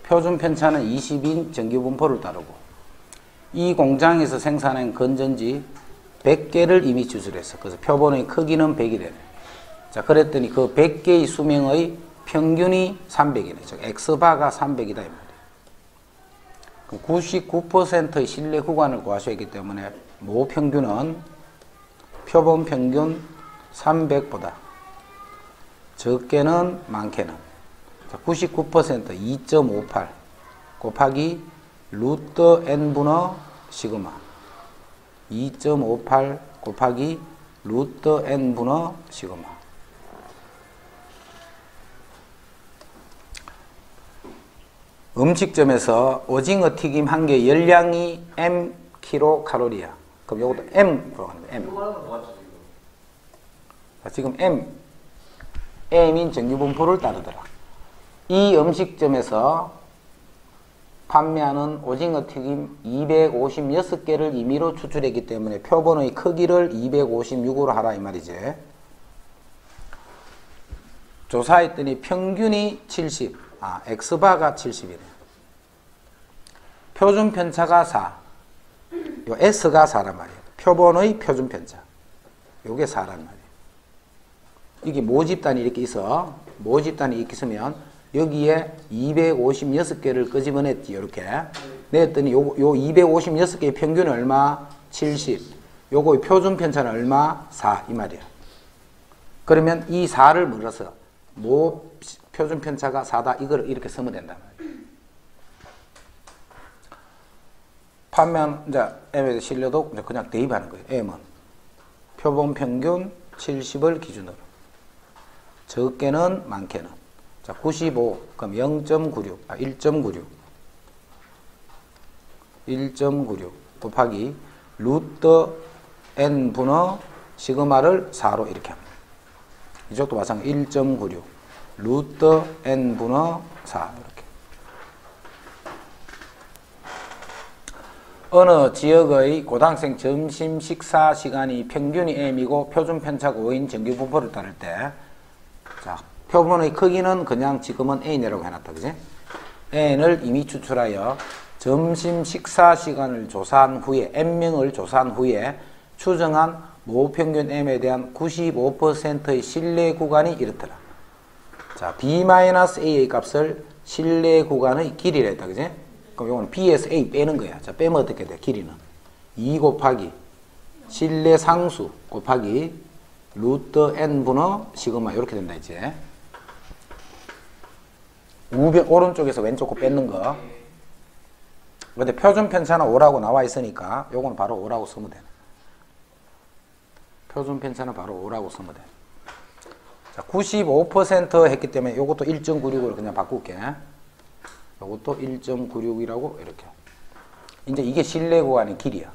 S1: 표준 편차는 20인 정규분포를 따르고 이 공장에서 생산한 건전지 100개를 이미 추출했어. 그래서 표본의 크기는 100이 되네. 자, 그랬더니 그 100개의 수명의 평균이 300이네. 즉 X바가 300이다 이 말이야. 99%의 신뢰 구간을 구하셔야 하기 때문에 모평균은 표본 평균 300보다 적게는 많게는. 자, 99% 2.58 곱하기 루트 n 분의 시그마. 2.58 곱하기 루트 n 분의 시그마. 음식점에서 오징어 튀김 한 개 열량이 m 킬로칼로리야. 그럼 요것도 m으로 하는 거야. M. 자, 지금 M인 정규분포를 따르더라. 이 음식점에서 판매하는 오징어 튀김 256개를 임의로 추출했기 때문에 표본의 크기를 256으로 하라 이 말이지. 조사했더니 평균이 70, X바가 70이네. 표준 편차가 4, 요 S가 4란 말이에요. 표본의 표준 편차. 요게 4란 말이에요. 이게 모집단이 이렇게 있어. 모집단이 이렇게 있으면 여기에 256개를 끄집어냈지, 이렇게. 냈더니 요 256개의 평균은 얼마? 70. 요거 표준 편차는 얼마? 4. 이 말이야. 그러면 이 4를 물어서 모 표준 편차가 4다. 이걸 이렇게 쓰면 된단 말이야. 판면, 이제 M에 실려도 그냥 대입하는 거예요. M은 표본 평균 70을 기준으로. 적게는 많게는. 자, 95. 그럼 0.96. 1.96. 1.96 곱하기 루트 n 분의 시그마를 4로 이렇게 합니다. 이쪽도 마찬가지 1.96 루트 n 분의 4 이렇게. 어느 지역의 고등학생 점심 식사 시간이 평균이 m이고 표준 편차가 5인 정규 분포를 따를 때, 자, 표본의 크기는 그냥 지금은 n이라고 해놨다, 그지? n을 이미 추출하여 점심 식사 시간을 조사한 후에 n명을 조사한 후에 추정한 모평균 m에 대한 95%의 신뢰 구간이 이렇더라. 자, b-a의 값을 신뢰 구간의 길이라 했다, 그지? 그럼 이거는 b에서 a 빼는 거야. 자, 빼면 어떻게 돼? 길이는 2 곱하기 신뢰 상수 곱하기 루트 n 분의 시그마 이렇게 된다, 이제. 오른쪽에서 왼쪽 거 뺏는 거. 근데 표준 편차는 5라고 나와 있으니까 요거는 바로 5라고 쓰면 돼. 표준 편차는 바로 5라고 쓰면 돼. 자, 95% 했기 때문에 요것도 1.96으로 그냥 바꿀게. 요것도 1.96이라고 이렇게. 이제 이게 신뢰 구간의 길이야.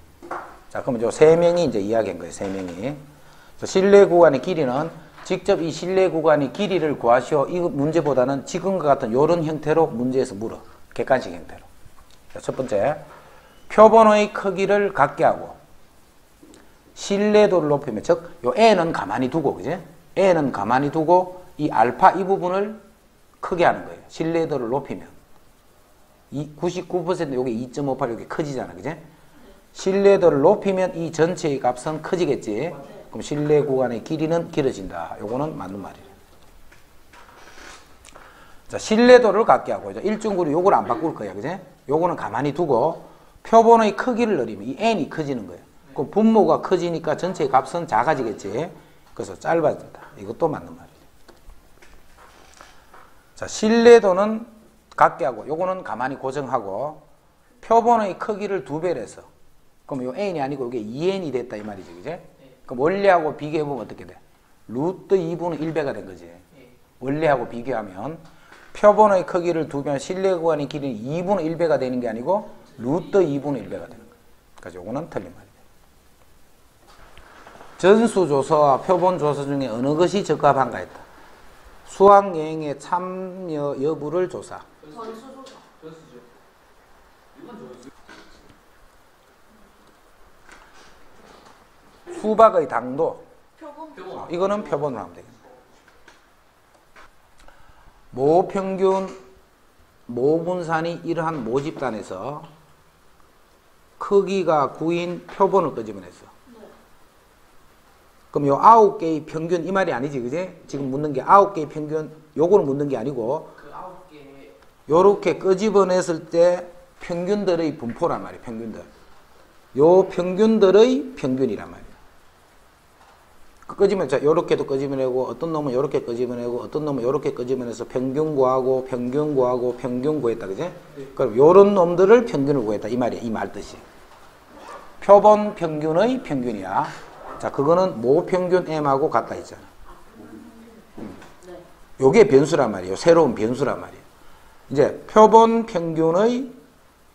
S1: 자, 그러면 요 세 명이 이제 이야기한 거예요. 세 명이. 신뢰 구간의 길이는 직접 이 신뢰 구간의 길이를 구하시오. 이 문제보다는 지금과 같은 요런 형태로 문제에서 물어. 객관식 형태로. 자, 첫 번째, 표본의 크기를 같게 하고 신뢰도를 높이면, 즉, 요 n은 가만히 두고, 그지? n은 가만히 두고 이 알파 이 부분을 크게 하는 거예요. 신뢰도를 높이면. 99% 요게 2.58 이렇게 커지잖아, 그지? 신뢰도를 높이면 이 전체의 값은 커지겠지? 그럼 신뢰 구간의 길이는 길어진다. 요거는 맞는 말이에요. 자, 신뢰도를 갖게 하고, 1.96 요걸 안 바꿀 거야, 그지? 요거는 가만히 두고 표본의 크기를 늘리면 이 n이 커지는 거예요. 그럼 분모가 커지니까 전체의 값은 작아지겠지? 그래서 짧아진다. 이것도 맞는 말이에요. 자, 신뢰도는 갖게 하고, 요거는 가만히 고정하고, 표본의 크기를 2배로 해서, 그럼 요 n이 아니고 이게 2n이 됐다, 이 말이지, 그지? 그럼 원래하고 비교해보면 어떻게 돼? 루트 2분의 1배가 된 거지. 원래하고 비교하면, 표본의 크기를 2배면 신뢰 구간의 길이는 2분의 1배가 되는 게 아니고, 루트 2분의 1배가 되는 거예요. 그래서 요거는 틀린 말이에요. 전수조사와 표본조사 중에 어느 것이 적합한가 했다. 수학여행에 참여 여부를 조사.
S3: 전수죠. 이건 전수.
S1: 수박의 당도.
S3: 표본.
S1: 이거는 표본으로 하면 되겠네. 모평균 모분산이 이러한 모집단에서 크기가 9인 표본을 끄집어냈어. 그럼 요 9개의 평균 이 말이 아니지, 그지? 지금 묻는 게 9개의 평균, 요거는 묻는 게 아니고,
S3: 그 9개.
S1: 요렇게 끄집어냈을 때 평균들의 분포란 말이에요, 평균들. 요 평균들의 평균이란 말이에요. 자, 요렇게도 끄집어내고, 어떤 놈은 요렇게 끄집어내고, 어떤 놈은 요렇게 끄집어내서 평균 구하고, 평균 구하고, 평균 구했다, 그지? 그럼 요런 놈들을 평균을 구했다, 이 말이야, 이 말 뜻이. 표본 평균의 평균이야. 자, 그거는 모평균 m하고 같다 했잖아. 요게 변수란 말이에요. 새로운 변수란 말이에요. 이제 표본 평균의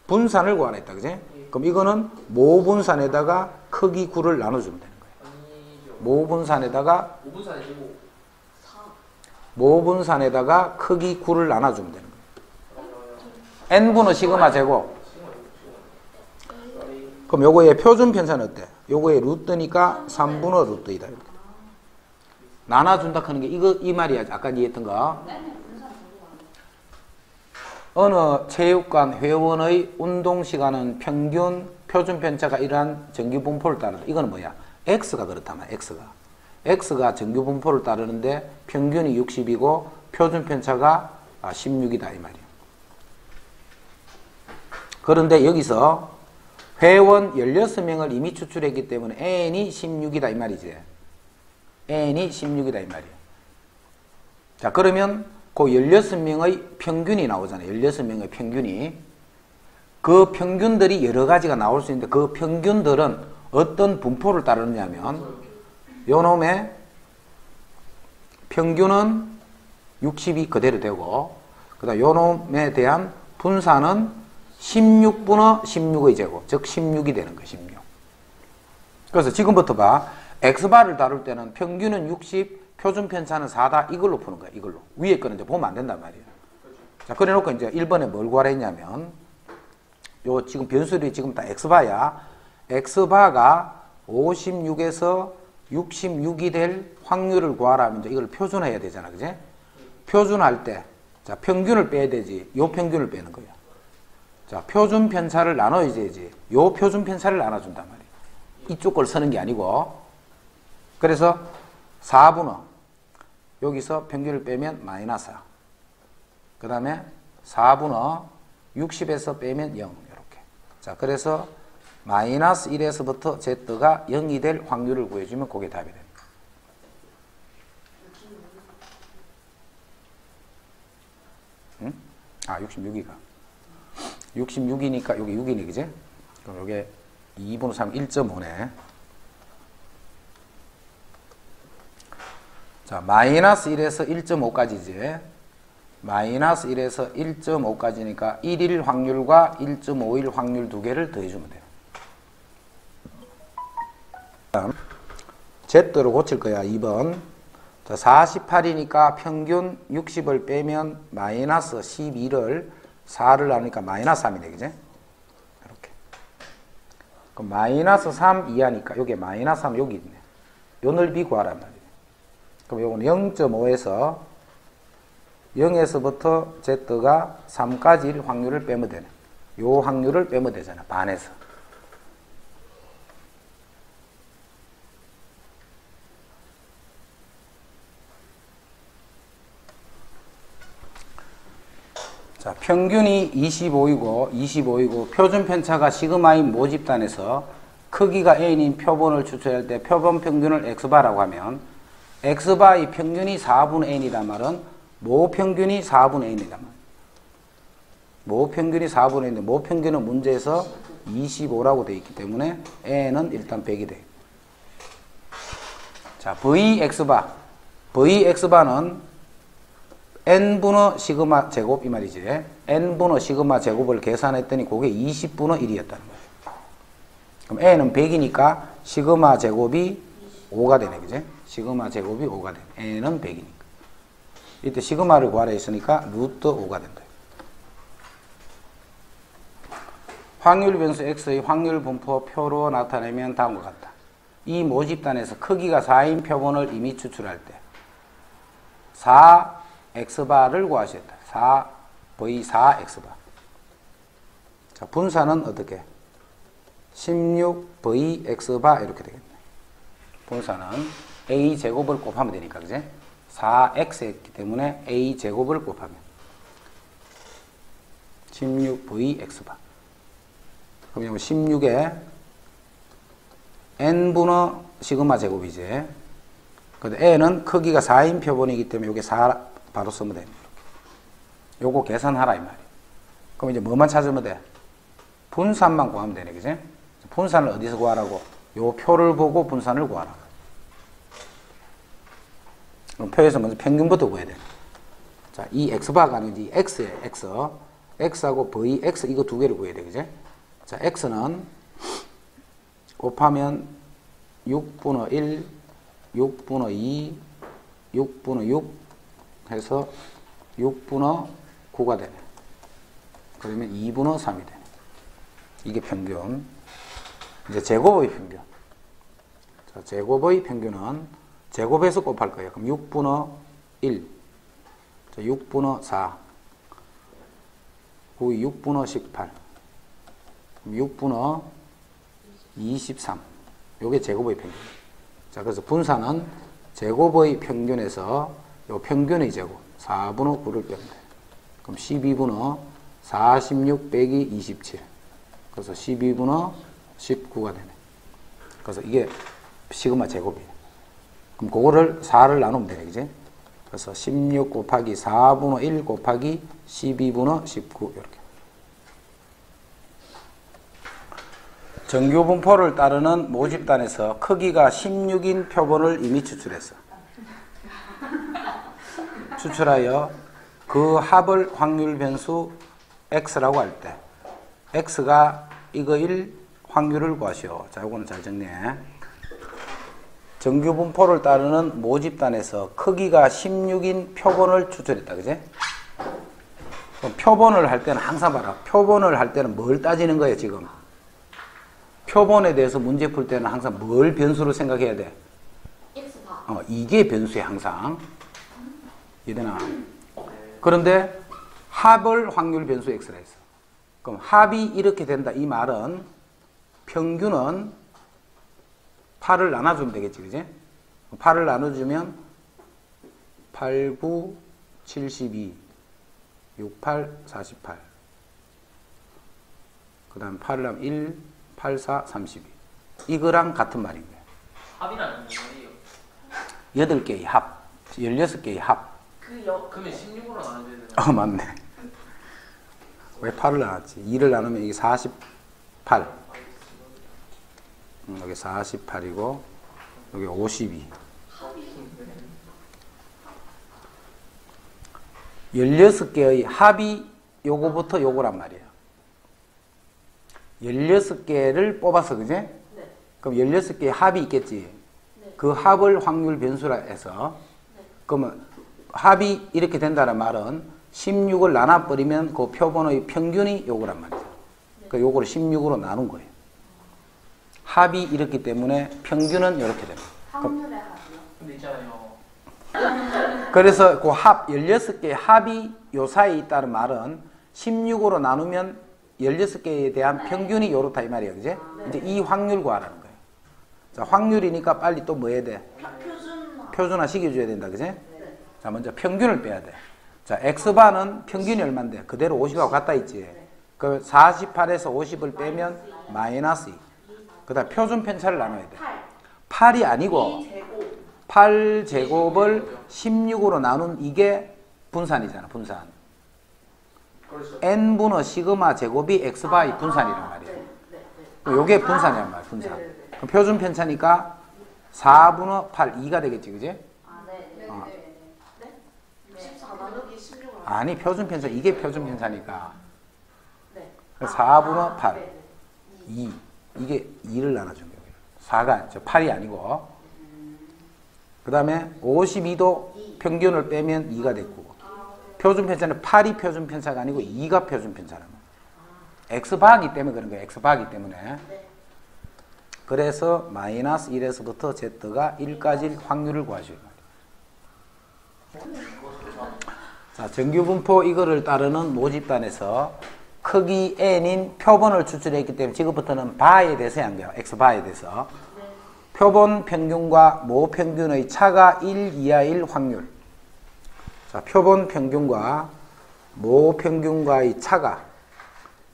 S1: 분산을 구하냈다, 그지? 그럼 이거는 모분산에다가 크기 9를 나눠주면 되는 거예요. 모분산에다가
S3: 5분산 아니고
S1: 모분산에다가 크기 9를 나눠주면 되는 거예요. n분의 시그마 제곱. 그럼 요거의 표준 편차는 어때? 요거의 루트니까 3분의 루트이다. 이렇게. 나눠준다 하는 게 이 말이야. 아까 니 했던 거. 어느 체육관 회원의 운동시간은 평균 표준 편차가 이러한 정규 분포를 따른다. 이거는 뭐야? X가 그렇다면 X가 정규 분포를 따르는데 평균이 60이고 표준 편차가 16이다 이 말이야. 그런데 여기서 회원 16명을 이미 추출했기 때문에 n이 16이다 이 말이지. n이 16이다 이 말이야. 자, 그러면 그 16명의 평균이 나오잖아요. 16명의 평균이. 그 평균들이 여러 가지가 나올 수 있는데 그 평균들은 어떤 분포를 따르느냐면 요놈의 평균은 60이 그대로 되고 그 다음 요놈에 대한 분산은 16분의 16의 제곱, 즉 16이 되는 거예요. 16. 그래서 지금부터 봐. X바를 다룰 때는 평균은 60, 표준 편차는 4다. 이걸로 푸는 거야. 이걸로. 위에 거는 이제 보면 안 된단 말이에요. 자, 그래 놓고 이제 1번에 뭘 구하라 했냐면 요 지금 변수들이 지금 다 X바야. X바가 56에서 66이 될 확률을 구하라 하면 이제 이걸 표준해야 되잖아. 그지? 표준할 때, 자, 평균을 빼야 되지. 요 평균을 빼는 거야. 자, 표준 편차를 나눠야지. 요 표준 편차를 나눠준단 말이야. 이쪽 걸 쓰는 게 아니고. 그래서 4분의 여기서 평균을 빼면 마이너스 4. 그 다음에 4분의 60에서 빼면 0. 이렇게. 자, 그래서 마이너스 1에서부터 Z가 0이 될 확률을 구해주면 그게 답이 됩니다. 응? 아, 66이가. 66이니까 여기 6이네, 그지? 그럼 요게 2분의 3, 1.5네. 자, 마이너스 1에서 1.5까지지. 마이너스 1에서 1.5까지니까 1일 확률과 1.5일 확률 두 개를 더해주면 돼요. 다음, Z로 고칠 거야, 2번. 자, 48이니까 평균 60을 빼면 마이너스 12를 4를 나누니까 마이너스 3이네, 그지? 이렇게. 그럼 마이너스 3 이하니까 여기에 마이너스 3 여기 있네. 요 넓이 구하란 말이에요. 그럼 요건 0.5에서 0에서부터 Z가 3까지일 확률을 빼면 되네. 요 확률을 빼면 되잖아. 반에서. 자, 평균이 25이고 표준 편차가 시그마인 모집단에서 크기가 n인 표본을 추출할 때 표본 평균을 x바라고 하면 x바의 평균이 4분의 n이란 말은 모 평균이 4분의 n이란 말. 모 평균이 4분의 n인데 모 평균은 문제에서 25라고 되어 있기 때문에 n은 일단 100이 돼. 자, vx바. vx바는 n분의 시그마 제곱 이 말이지. n분의 시그마 제곱을 계산했더니 그게 20분의 1이었다는 거예요. 그럼 n은 100이니까 시그마 제곱이 5가 되네. 그지? 시그마 제곱이 5가 되네. n은 100이니까. 이때 시그마를 구하라 했으니까 루트 5가 된다. 확률 변수 x의 확률 분포 표로 나타내면 다음과 같다. 이 모집단에서 크기가 4인 표본을 이미 추출할 때 4x바를 구하셨다. 4v4x바. 자, 분산은 어떻게? 16vx바 이렇게 되겠네. 분산은 a제곱을 곱하면 되니까, 그지? 4x였기 때문에 a제곱을 곱하면 16vx바. 그럼 16에 n분의 시그마 제곱이지. 근데 n은 크기가 4인 표본이기 때문에 여기 4 바로 쓰면 됩니다. 요거 계산하라 이 말이에요. 그럼 이제 뭐만 찾으면 돼? 분산만 구하면 되네, 그지? 분산을 어디서 구하라고? 요 표를 보고 분산을 구하라. 그럼 표에서 먼저 평균부터 구해야 돼. 자, 이 x바가 아니지, x에 x. x하고 vx 이거 두 개를 구해야 돼, 그지? 자, x는 곱하면 6분의 1, 6분의 2, 6분의 6 해서 6분의 9가 되네. 그러면 2분의 3이 되네. 이게 평균. 이제 제곱의 평균. 자, 제곱의 평균은 제곱해서 곱할 거예요. 그럼 6분의 1, 자, 6분의 4, 6분의 18, 6분의 23. 요게 제곱의 평균. 자, 그래서 분산은 제곱의 평균에서 요 평균의 제곱 4분의 9를 빼면 돼요. 그럼 12분의 46 빼기 27. 그래서 12분의 19가 되네. 그래서 이게 시그마 제곱이에요. 그럼 그거를 4를 나누면 되네, 그지? 그래서 16 곱하기 4분의 1 곱하기 12분의 19 이렇게. 정규분포를 따르는 모집단에서 크기가 16인 표본을 이미 추출했어. 추출하여 그 합을 확률 변수 x라고 할 때 x가 이거일 확률을 구하시오. 자, 이거는 잘 정리해. 정규분포를 따르는 모집단에서 크기가 16인 표본을 추출했다. 그지? 그럼 표본을 할 때는 항상 봐라. 표본을 할 때는 뭘 따지는 거예요, 지금? 표본에 대해서 문제 풀 때는 항상 뭘 변수로 생각해야 돼?
S3: X바.
S1: 이게 변수야, 항상. 이해되나? 그런데 합을 확률 변수 x라 했어. 그럼 합이 이렇게 된다. 이 말은 평균은 8을 나눠주면 되겠지, 그지? 8을 나눠주면 8, 9, 72, 6, 8, 48. 그 다음 8을 하면 1, 8, 4, 32. 이거랑 같은 말인 거예요.
S3: 합이라는 게 뭐예요?
S1: 8개의 합, 16개의 합.
S3: 그러면 16으로 나눠줘야 되나?
S1: 맞네. 왜 8을 나눴지? 2를 나누면 이게 48. 여기 48이고 여기 52. 16개의 합이 요거부터 요거란 말이에요. 16개를 뽑아서, 그지?
S3: 네.
S1: 그럼 16개의 합이 있겠지.
S3: 네.
S1: 그 합을 확률 변수라 해서
S3: 네.
S1: 그러면 합이 이렇게 된다는 말은 16을 나눠버리면 그 표본의 평균이 요거란 말이죠. 그러니까 요거를 16으로 나눈 거예요. 합이 이렇기 때문에 평균은 이렇게 됩니다.
S3: 확률의 합이요? 근데 있잖아요.
S1: 그래서 그 합, 16개의 합이 요 사이에 있다는 말은 16으로 나누면 16개에 대한 평균이 요렇다 이 말이에요. 그지? 이제 이 확률 구하라는 거예요. 자, 확률이니까 빨리 또 뭐 해야 돼? 표준화 시켜줘야 된다. 그지? 자, 먼저 평균을 빼야 돼. 자, x바는 평균이 얼만데? 그대로 50하고 같다 있지? 그 48에서 50을 빼면 마이너스 2. 그 다음 표준 편차를 나눠야 돼. 8이 아니고 8제곱을 16으로 나눈 이게 분산이잖아, 분산. n분의 시그마 제곱이 x바의 분산이란 말이에요. 요게 분산이란 말이야, 분산. 그럼 표준 편차니까 4분의 8, 2가 되겠지, 그지? 아니, 표준 편차, 이게 표준 편차니까. 4분의 8, 2. 이게 2를 나눠준 거예요. 4가, 8이 아니고. 그 다음에 52도 평균을 빼면 2가 됐고. 표준 편차는 8이 표준 편차가 아니고 2가 표준 편차라는 거예요. x바기 때문에 그런 거예요. x바기 때문에. 그래서 마이너스 1에서부터 z가 1까지 확률을 구하시는 거예요. 자, 정규분포 이거를 따르는 모집단에서 크기 n인 표본을 추출했기 때문에 지금부터는 바에 대해서 양배요. x바에 대해서. 표본 평균과 모 평균의 차가 1 이하일 확률. 자, 표본 평균과 모 평균과의 차가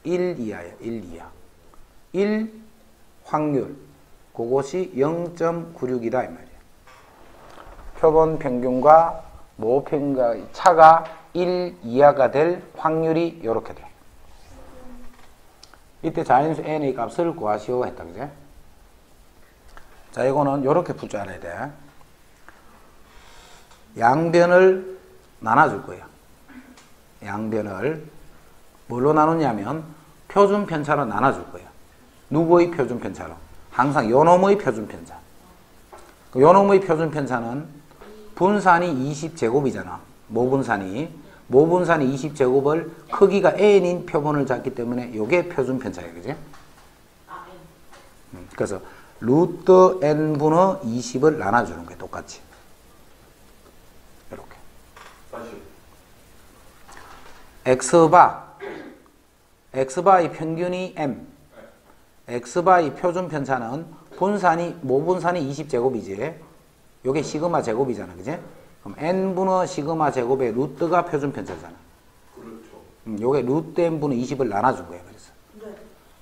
S1: 1 이하예요. 1 이하. 1 확률. 그것이 0.96이다 이 말이에요. 표본 평균과 모 평균과의 차가 1 이하가 될 확률이 이렇게 돼요. 이때 자연수 n의 값을 구하시오 했다. 그제? 자, 이거는 이렇게 풀 줄 알아야 돼. 양변을 나눠줄 거예요. 양변을 뭘로 나누냐면 표준 편차로 나눠줄 거예요. 누구의 표준 편차로? 항상 요놈의 표준 편차. 요놈의 표준 편차는 분산이 20제곱이잖아. 모분산이 20제곱을 크기가 n인 표본을 잡기 때문에 이게 표준 편차예요. 그지? 그래서 루트 n분의 20을 나눠주는 거예요. 똑같이. 이렇게. x바의 평균이 m. x바의 표준 편차는 모분산이 20제곱이지. 요게 시그마 제곱이잖아. 그지? 그럼 n분의 시그마 제곱의 루트가 표준 편차잖아.
S2: 그렇죠.
S1: 요게 루트 n분의 20을 나눠준 거예요. 그래서.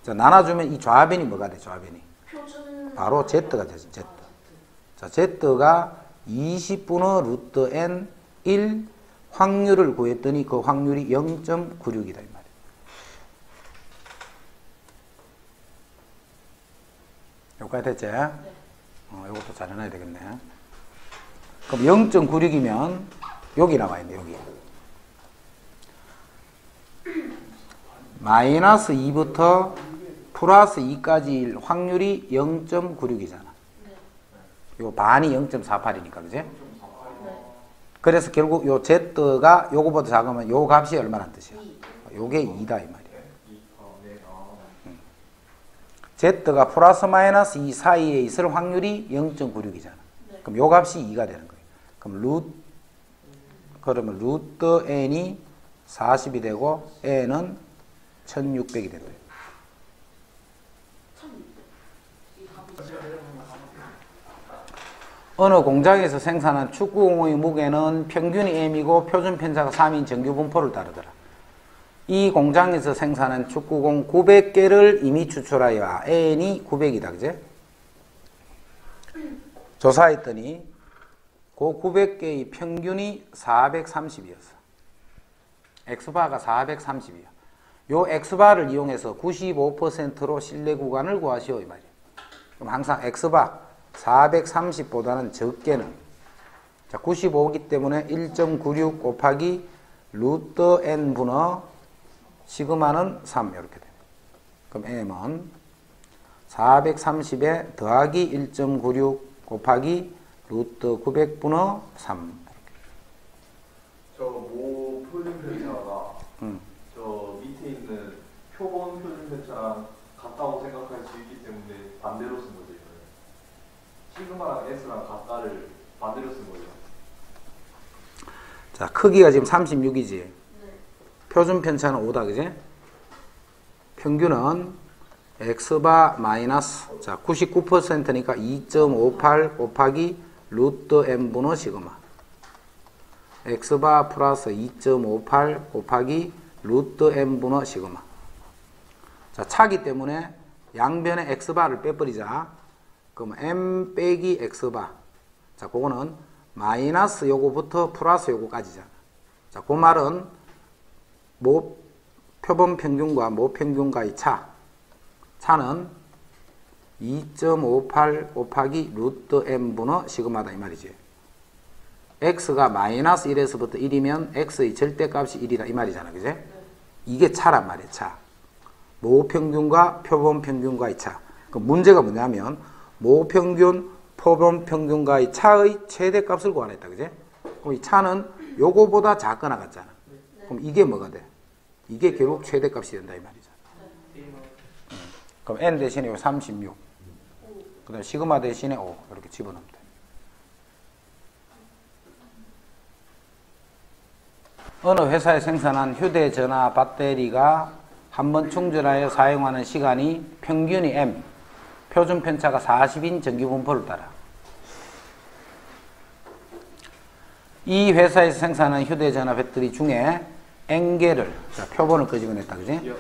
S1: 자, 나눠주면 이 좌변이 뭐가 돼? 좌변이.
S3: 표준
S1: 바로 Z가 되죠. Z. 자, Z가 20분의 루트 N 1 확률을 구했더니 그 확률이 0.96이다 이 말이에요. 여기까지 됐지? 이것도 잘 해놔야 되겠네. 그럼 0.96이면 여기 나와 있네, 여기. 마이너스 2부터 플러스 2까지 확률이 0.96이잖아. 요 반이 0.48이니까, 그지? 그래서 결국 요 Z가 요거보다 작으면 요 값이 얼마란 뜻이야? 요게 2다, 이 말이야. Z가 플러스 마이너스 2 사이에 있을 확률이 0.96이잖아. 그럼 요 값이 2가 되는 거예요. 그러면 루트 n이 40이 되고 n은 1600이 된다. 어느 공장에서 생산한 축구공의 무게는 평균이 m이고 표준 편차가 3인 정규 분포를 따르더라. 이 공장에서 생산한 축구공 900개를 이미 추출하여 n이 900이다. 그제? 조사했더니 그 900개의 평균이 430이었어. X바가 430이야. 요 X바를 이용해서 95%로 신뢰 구간을 구하시오 이 말이야. 그럼 항상 X바 430보다는 적게는, 자, 95이기 때문에 1.96 곱하기 루트 n 분의 시그마는 3 이렇게 돼. 그럼 m은 430에 더하기 1.96 곱하기 루트 900분의 3.
S2: 저모 표준 편차가 저 밑에 있는 표본 표준 편차랑 같다고 생각할 수 있기 때문에 반대로 쓴 거죠. 시그마랑 S랑 같다를 반대로 쓴 거죠.
S1: 자, 크기가 지금 36이지. 표준 편차는 5다, 그지? 평균은 X바 마이너스, 자, 99%니까 2.58 곱하기 루트 n분의 시그마. X바 플러스 2.58 곱하기 루트 n분의 시그마. 자, 차기 때문에 양변에 X바를 빼버리자. 그럼 m 빼기 X바. 자, 그거는 마이너스 요거부터 플러스 요거까지잖아. 자, 그 말은 표본 평균과 모평균과의 차는 2.58 곱하기 루트 n분의 시그마다 이 말이지. x가 마이너스 1에서부터 1이면 x의 절대값이 1이다 이 말이잖아. 그지? 이게 차란 말이야. 차. 모평균과 표본 평균과의 차. 그 문제가 뭐냐면 모평균, 표본 평균과의 차의 최대값을 구하냈다. 그지? 그럼 이 차는 요거보다 작거나 같잖아. 그럼 이게 뭐가 돼? 이게 결국 최대값이 된다 이 말이잖아. 그럼 n 대신에 요 36. 그 다음에 시그마 대신에 5 이렇게 집어넣으면 돼. 어느 회사에 생산한 휴대전화 배터리가 한번 충전하여 사용하는 시간이 평균이 m, 표준 편차가 40인 정규 분포를 따라. 이 회사에서 생산한 휴대전화 배터리 중에 n개를, 자, 표본을 끄집어냈다, 그지?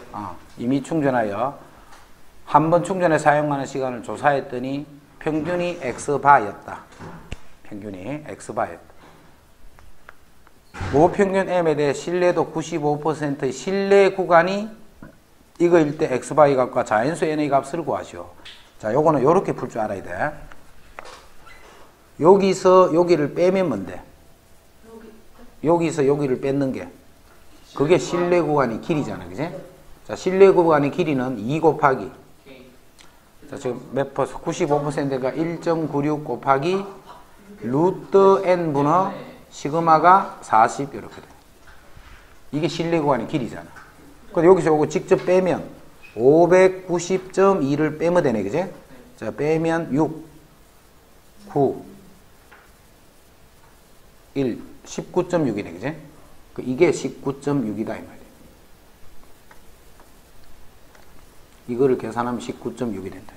S1: 이미 충전하여 한 번 충전에 사용하는 시간을 조사했더니 평균이 x바였다. 평균이 x바였다. 모평균 m에 대해 신뢰도 95%의 신뢰 구간이 이거일 때 x바의 값과 자연수 n의 값을 구하시오. 자, 요거는 요렇게 풀 줄 알아야 돼. 여기서 여기를 빼면 뭔데? 여기서 여기를 뺏는 게 그게 신뢰 구간의 길이잖아. 그지? 자, 신뢰 구간의 길이는 2 곱하기, 자, 지금 몇 퍼센트? 95%가 1.96 곱하기 루트 n분의 시그마가 40 이렇게 돼. 이게 신뢰 구간의 길이잖아. 근데 여기서 요거 직접 빼면 590.2를 빼면 되네. 그지? 자, 빼면 6, 9, 1, 19.6이네. 그지? 이게 19.6이다 이 말이야. 이거를 계산하면 19.6이 된다.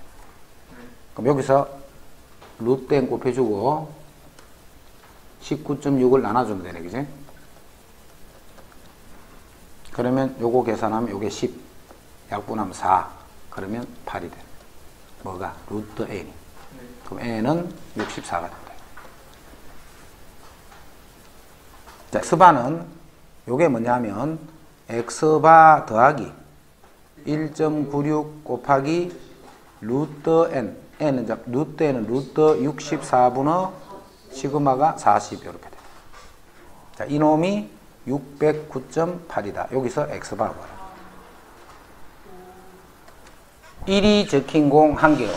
S1: 그럼 여기서 루트 n 곱해주고 19.6을 나눠주면 되네. 그지? 그러면 요거 계산하면 요게 10, 약분하면 4, 그러면 8이 돼. 뭐가? 루트 n이.
S3: 네.
S1: 그럼 n은 64가 된다. 자, x바는 요게 뭐냐면 x바 더하기 1.96 곱하기 루트 n. 루트 n은 루트 64분의 시그마가 40 이렇게 돼. 자, 이놈이 609.8이다. 여기서 x바가 뭐라. 1이 적힌 공 1개와,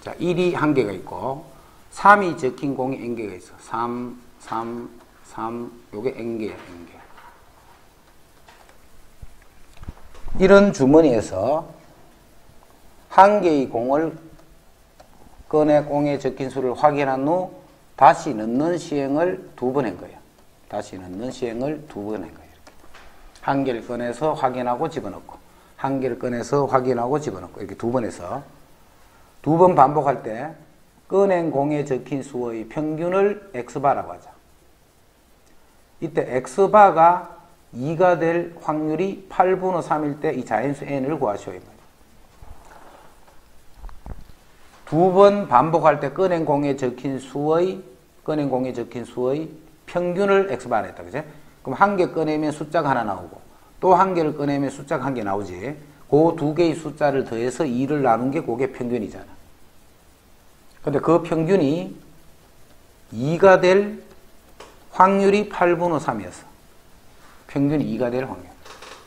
S1: 자, 1이 1개가 있고 3이 적힌 공이 n개가 있어. 3, 3, 3, 요게 n개야, n개. 이런 주머니에서 한 개의 공을 꺼내 공에 적힌 수를 확인한 후 다시 넣는 시행을 2번 한 거예요. 다시 넣는 시행을 2번 한 거예요. 이렇게. 한 개를 꺼내서 확인하고 집어넣고, 한 개를 꺼내서 확인하고 집어넣고, 이렇게 2번 해서 2번 반복할 때 꺼낸 공에 적힌 수의 평균을 x바라고 하자. 이때 x바가 2가 될 확률이 8분의 3일 때 이 자연수 n을 구하시오. 2번 반복할 때 꺼낸 공에 적힌 수의 평균을 x바라 했다. 그죠? 그럼 한 개 꺼내면 숫자가 하나 나오고, 또 한 개를 꺼내면 숫자가 한 개 나오지. 그 두 개의 숫자를 더해서 2를 나눈 게 그게 평균이잖아. 근데 그 평균이 2가 될 확률이 8분의 3이었어. 평균이 2가 될 확률.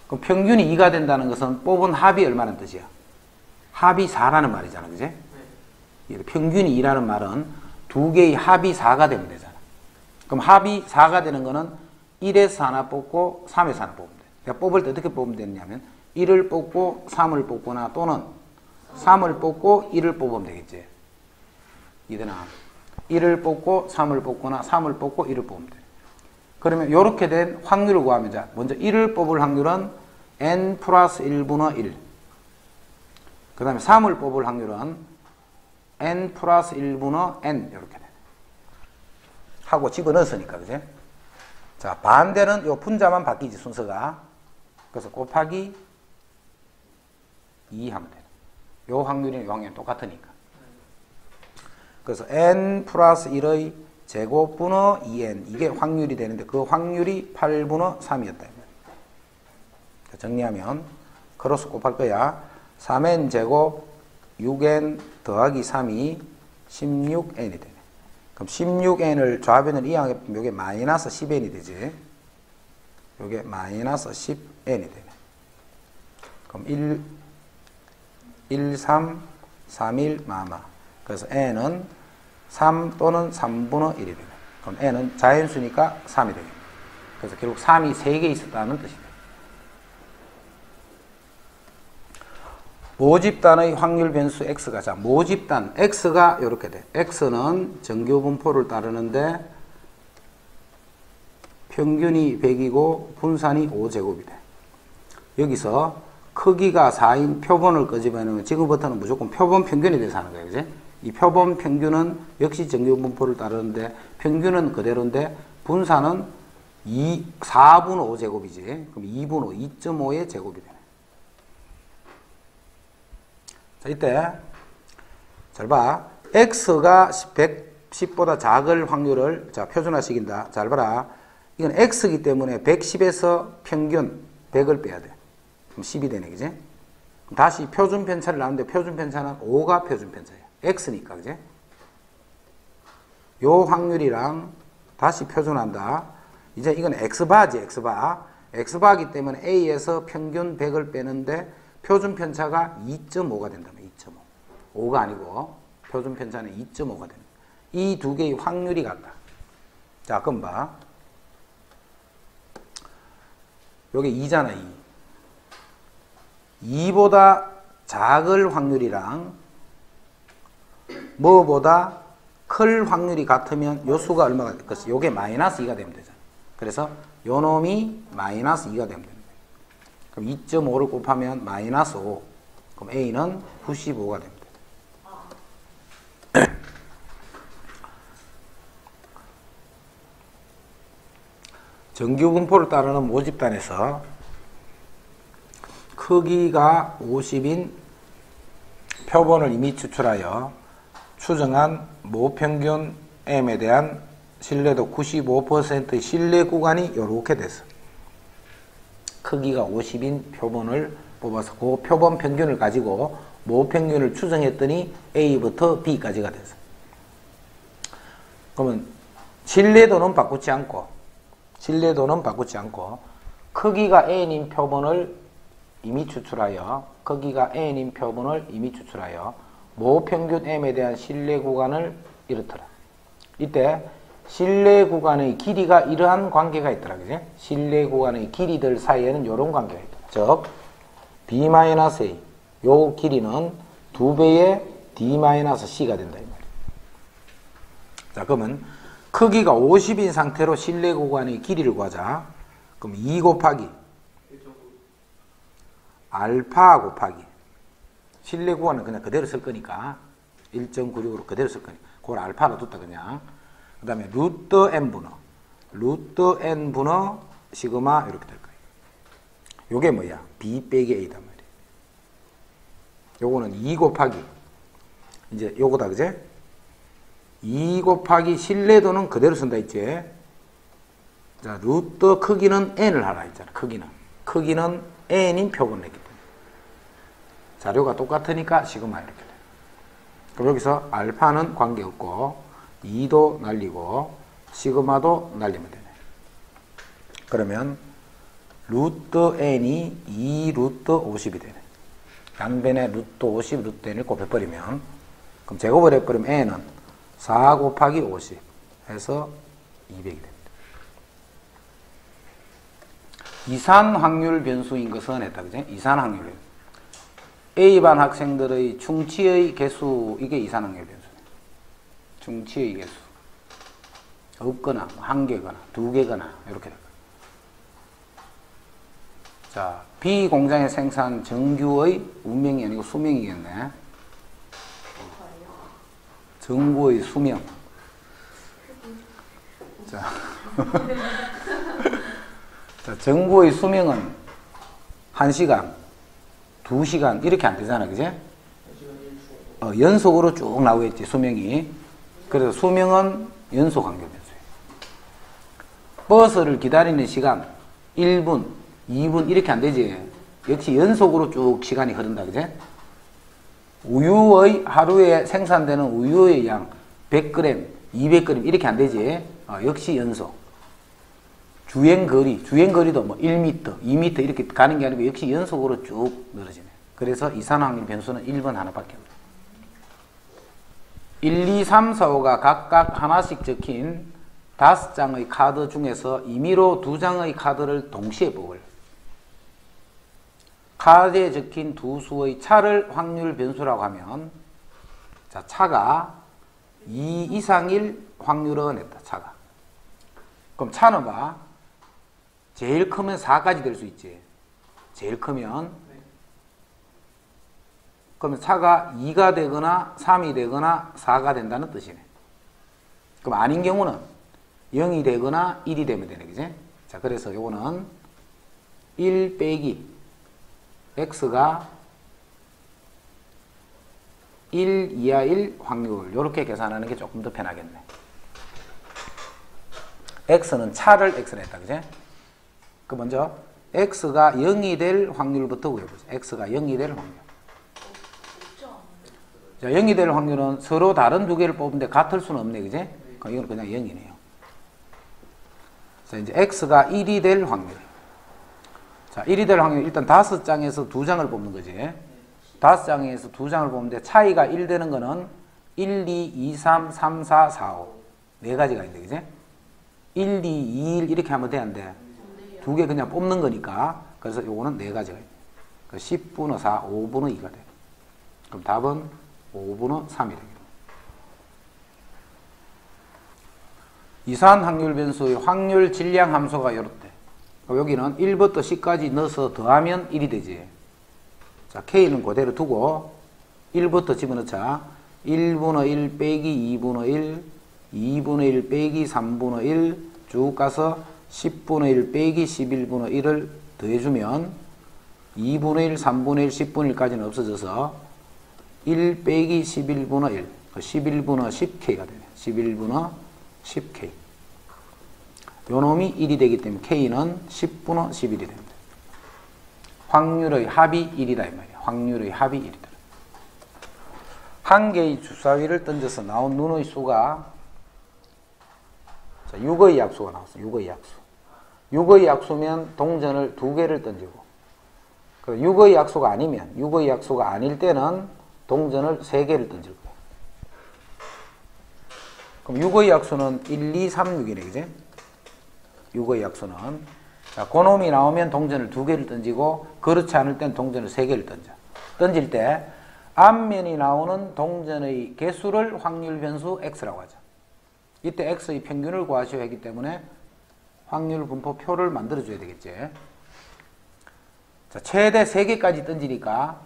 S1: 그럼 평균이 2가 된다는 것은 뽑은 합이 얼마나 뜻이야? 합이 4라는 말이잖아. 그지? 평균이 2라는 말은 두 개의 합이 4가 되면 되잖아. 그럼 합이 4가 되는 거는 1에서 하나 뽑고 3에서 하나 뽑으면 돼. 그러니까 뽑을 때 어떻게 뽑으면 되느냐면 1을 뽑고 3을 뽑거나 또는 3을 뽑고 1을 뽑으면 되겠지. 이되나? 1을 뽑고 3을 뽑거나 3을 뽑고 1을 뽑으면 돼. 그러면 이렇게 된 확률을 구하면, 자, 먼저 1을 뽑을 확률은 n 플러스 1분의 1. 그 다음에 3을 뽑을 확률은 n 플러스 1분의 n 이렇게 돼. 하고 집어넣었으니까, 그지? 자, 반대는 요 분자만 바뀌지, 순서가. 그래서 곱하기 2 하면 돼. 요 확률이랑 요 확률이 똑같으니까. 그래서 n 플러스 1의 제곱분의 2n, 이게 확률이 되는데 그 확률이 8분의 3이었다. 정리하면 크로스 곱할 거야. 3n 제곱 6n 더하기 3이 16n이 되네. 그럼 16n을 좌변을 이항해 보면 이게 마이너스 10n이 되지. 이게 마이너스 10n이 되네. 그럼 1, 3, 3, 1, 마마. 그래서 n은 3 또는 3분의 1이 되네. 그럼 n은 자연수니까 3이 되겠네. 그래서 결국 3이 3개 있었다는 뜻이 돼. 모집단의 확률 변수 x가, 자, 모집단 x가 이렇게 돼. x는 정규 분포를 따르는데 평균이 100이고 분산이 5제곱이 돼. 여기서 크기가 4인 표본을 끄집어내면 지금부터는 무조건 표본 평균에 대해서 하는 거예요. 그지? 이 표본 평균은 역시 정규 분포를 따르는데 평균은 그대로인데 분산은 4분의 5제곱이지. 그럼 2분의 2.5의 제곱이 되네. 자, 이때 잘 봐. x가 110보다 작을 확률을, 자, 표준화시킨다. 잘 봐라. 이건 x이기 때문에 110에서 평균 100을 빼야 돼. 그럼 10이 되네. 그지? 그럼 다시 표준 편차를 나누는데 표준 편차는 5가 표준 편차야. x니까. 그지? 요 확률이랑 다시 표준한다. 이제 이건 x바지, x바. x바기 때문에 a에서 평균 100을 빼는데 표준 편차가 2.5가 된다면 2.5. 5가 아니고 표준 편차는 2.5가 된다. 이 두 개의 확률이 같다. 자, 그럼 봐. 요게 2잖아, 2. 2보다 작을 확률이랑 뭐보다 클 확률이 같으면 요 수가 얼마가 될 것이? 요게 마이너스 2가 되면 되잖아. 그래서 요 놈이 마이너스 2가 되면 됩니다. 그럼 2.5를 곱하면 마이너스 5. 그럼 A는 95가 됩니다. 정규 분포를 따르는 모집단에서 크기가 50인 표본을 이미 추출하여 추정한 모평균 M에 대한 신뢰도 95%의 신뢰 구간이 이렇게 됐어. 크기가 50인 표본을 뽑아서 그 표본 평균을 가지고 모평균을 추정했더니 A부터 B까지가 됐어. 그러면 신뢰도는 바꾸지 않고 크기가 N인 표본을 이미 추출하여 모평균 M에 대한 신뢰 구간을 이렇더라. 이때 신뢰 구간의 길이가 이러한 관계가 있더라. 그지? 신뢰 구간의 길이들 사이에는 이런 관계가 있더라. 즉 B-A 요 길이는 2배의 D-C가 된다 이 말이야. 자, 그러면 크기가 50인 상태로 신뢰 구간의 길이를 구하자. 그럼 2 곱하기 알파 곱하기 신뢰 구간은 그냥 그대로 쓸 거니까 1.96으로 그대로 쓸 거니까 그걸 알파로 뒀다 그냥. 그 다음에 루트 n 분의 시그마 이렇게 될 거예요. 요게 뭐야? B 빼기 A단 말이야. 요거는 2 곱하기 이제 요거다 그제? 2 곱하기 신뢰도는 그대로 쓴다 했지. 자, 루트 크기는 n을 하라 했잖아. 크기는 n인 표본을 냈기 때문에 자료가 똑같으니까 시그마 이렇게 돼. 그럼 여기서 알파는 관계없고 2도 날리고 시그마도 날리면 되네. 그러면 루트 n이 2 루트 50이 되네. 양변에 루트 50 루트 n을 곱해버리면 그럼 제곱을 해버리면 n은 4 곱하기 50 해서 200이 됩니다. 이산 확률 변수인 것은 했다. 그죠? 이산 확률. A반 학생들의 충치의 개수, 이게 이산 확률 변수. 충치의 개수. 없거나, 1개거나, 2개거나, 이렇게 될까요? 자, B 공장에 생산 정규의 운명이 아니고 수명이겠네. 정구의 수명. 자. 자, 정구의 수명은 1시간, 2시간 이렇게 안 되잖아, 그지? 연속으로 쭉 나오겠지, 수명이. 그래서 수명은 연속 확률 변수예요. 버스를 기다리는 시간 1분, 2분 이렇게 안 되지. 역시 연속으로 쭉 시간이 흐른다, 그지? 우유의 하루에 생산되는 우유의 양 100g, 200g 이렇게 안 되지. 역시 연속. 주행거리도 뭐 1m, 2m 이렇게 가는 게 아니고 역시 연속으로 쭉 늘어지네. 그래서 이산화황률 변수는 1번 하나밖에 없네. 1, 2, 3, 4, 5가 각각 하나씩 적힌 5장의 카드 중에서 임의로 2장의 카드를 동시에 뽑을. 카드에 적힌 두 수의 차를 확률 변수라고 하면, 자, 차가 2 이상일 확률은 했다, 차가. 그럼 차는 봐. 제일 크면 4까지 될 수 있지. 제일 크면. 그러면 차가 2가 되거나 3이 되거나 4가 된다는 뜻이네. 그럼 아닌 경우는 0이 되거나 1이 되면 되네, 그지? 자, 그래서 요거는 1 빼기 x가 1 이하일 확률, 요렇게 계산하는 게 조금 더 편하겠네. x는 차를 x를 했다, 그지? 그 먼저 x가 0이 될 확률부터 구해보자. x가 0이 될 확률. 자, 0이 될 확률은 서로 다른 두 개를 뽑는데 같을 수는 없네, 그지? 이건 그냥 0이네요. 자, 이제 x가 1이 될 확률. 자, 1이 될 확률, 일단 5장에서 2장을 뽑는 거지. 5장에서 2장을 뽑는데 차이가 1 되는 거는 1, 2, 2, 3, 3, 4, 4, 5. 네 가지가 있는데, 그지? 1, 2, 2, 1 이렇게 하면 돼, 안 돼? 두 개 그냥 뽑는 거니까. 그래서 요거는 네 가지가 있네. 10분의 4, 5분의 2가 돼. 그럼 답은 5분의 3이 되겠네. 이산 확률 변수의 확률 질량 함수가 이렇대. 여기는 1부터 10까지 넣어서 더하면 1이 되지. 자, K는 그대로 두고 1부터 집어넣자. 1분의 1 빼기 2분의 1, 2분의 1 빼기 3분의 1 쭉 가서 10분의 1 빼기 11분의 1을 더해주면 2분의 1, 3분의 1, 10분의 1까지는 없어져서 1 빼기 11분의 1, 11분의 10K가 되네. 11분의 10K. 요 놈이 1이 되기 때문에 K는 10분의 11이 됩니다. 확률의 합이 1이다 이 말이야. 확률의 합이 1이다. 한 개의 주사위를 던져서 나온 눈의 수가, 자, 6의 약수가 나왔어. 6의 약수. 6의 약수면 동전을 2개를 던지고, 6의 약수가 아니면, 6의 약수가 아닐 때는 동전을 3개를 던질 거야. 그럼 6의 약수는 1, 2, 3, 6이네, 그지? 6의 약수는. 자, 그놈이 나오면 동전을 2개를 던지고, 그렇지 않을 땐 동전을 3개를 던져. 던질 때, 앞면이 나오는 동전의 개수를 확률 변수 X라고 하죠. 이때 X의 평균을 구하셔야 하기 때문에 확률 분포표를 만들어줘야 되겠지. 자, 최대 3개까지 던지니까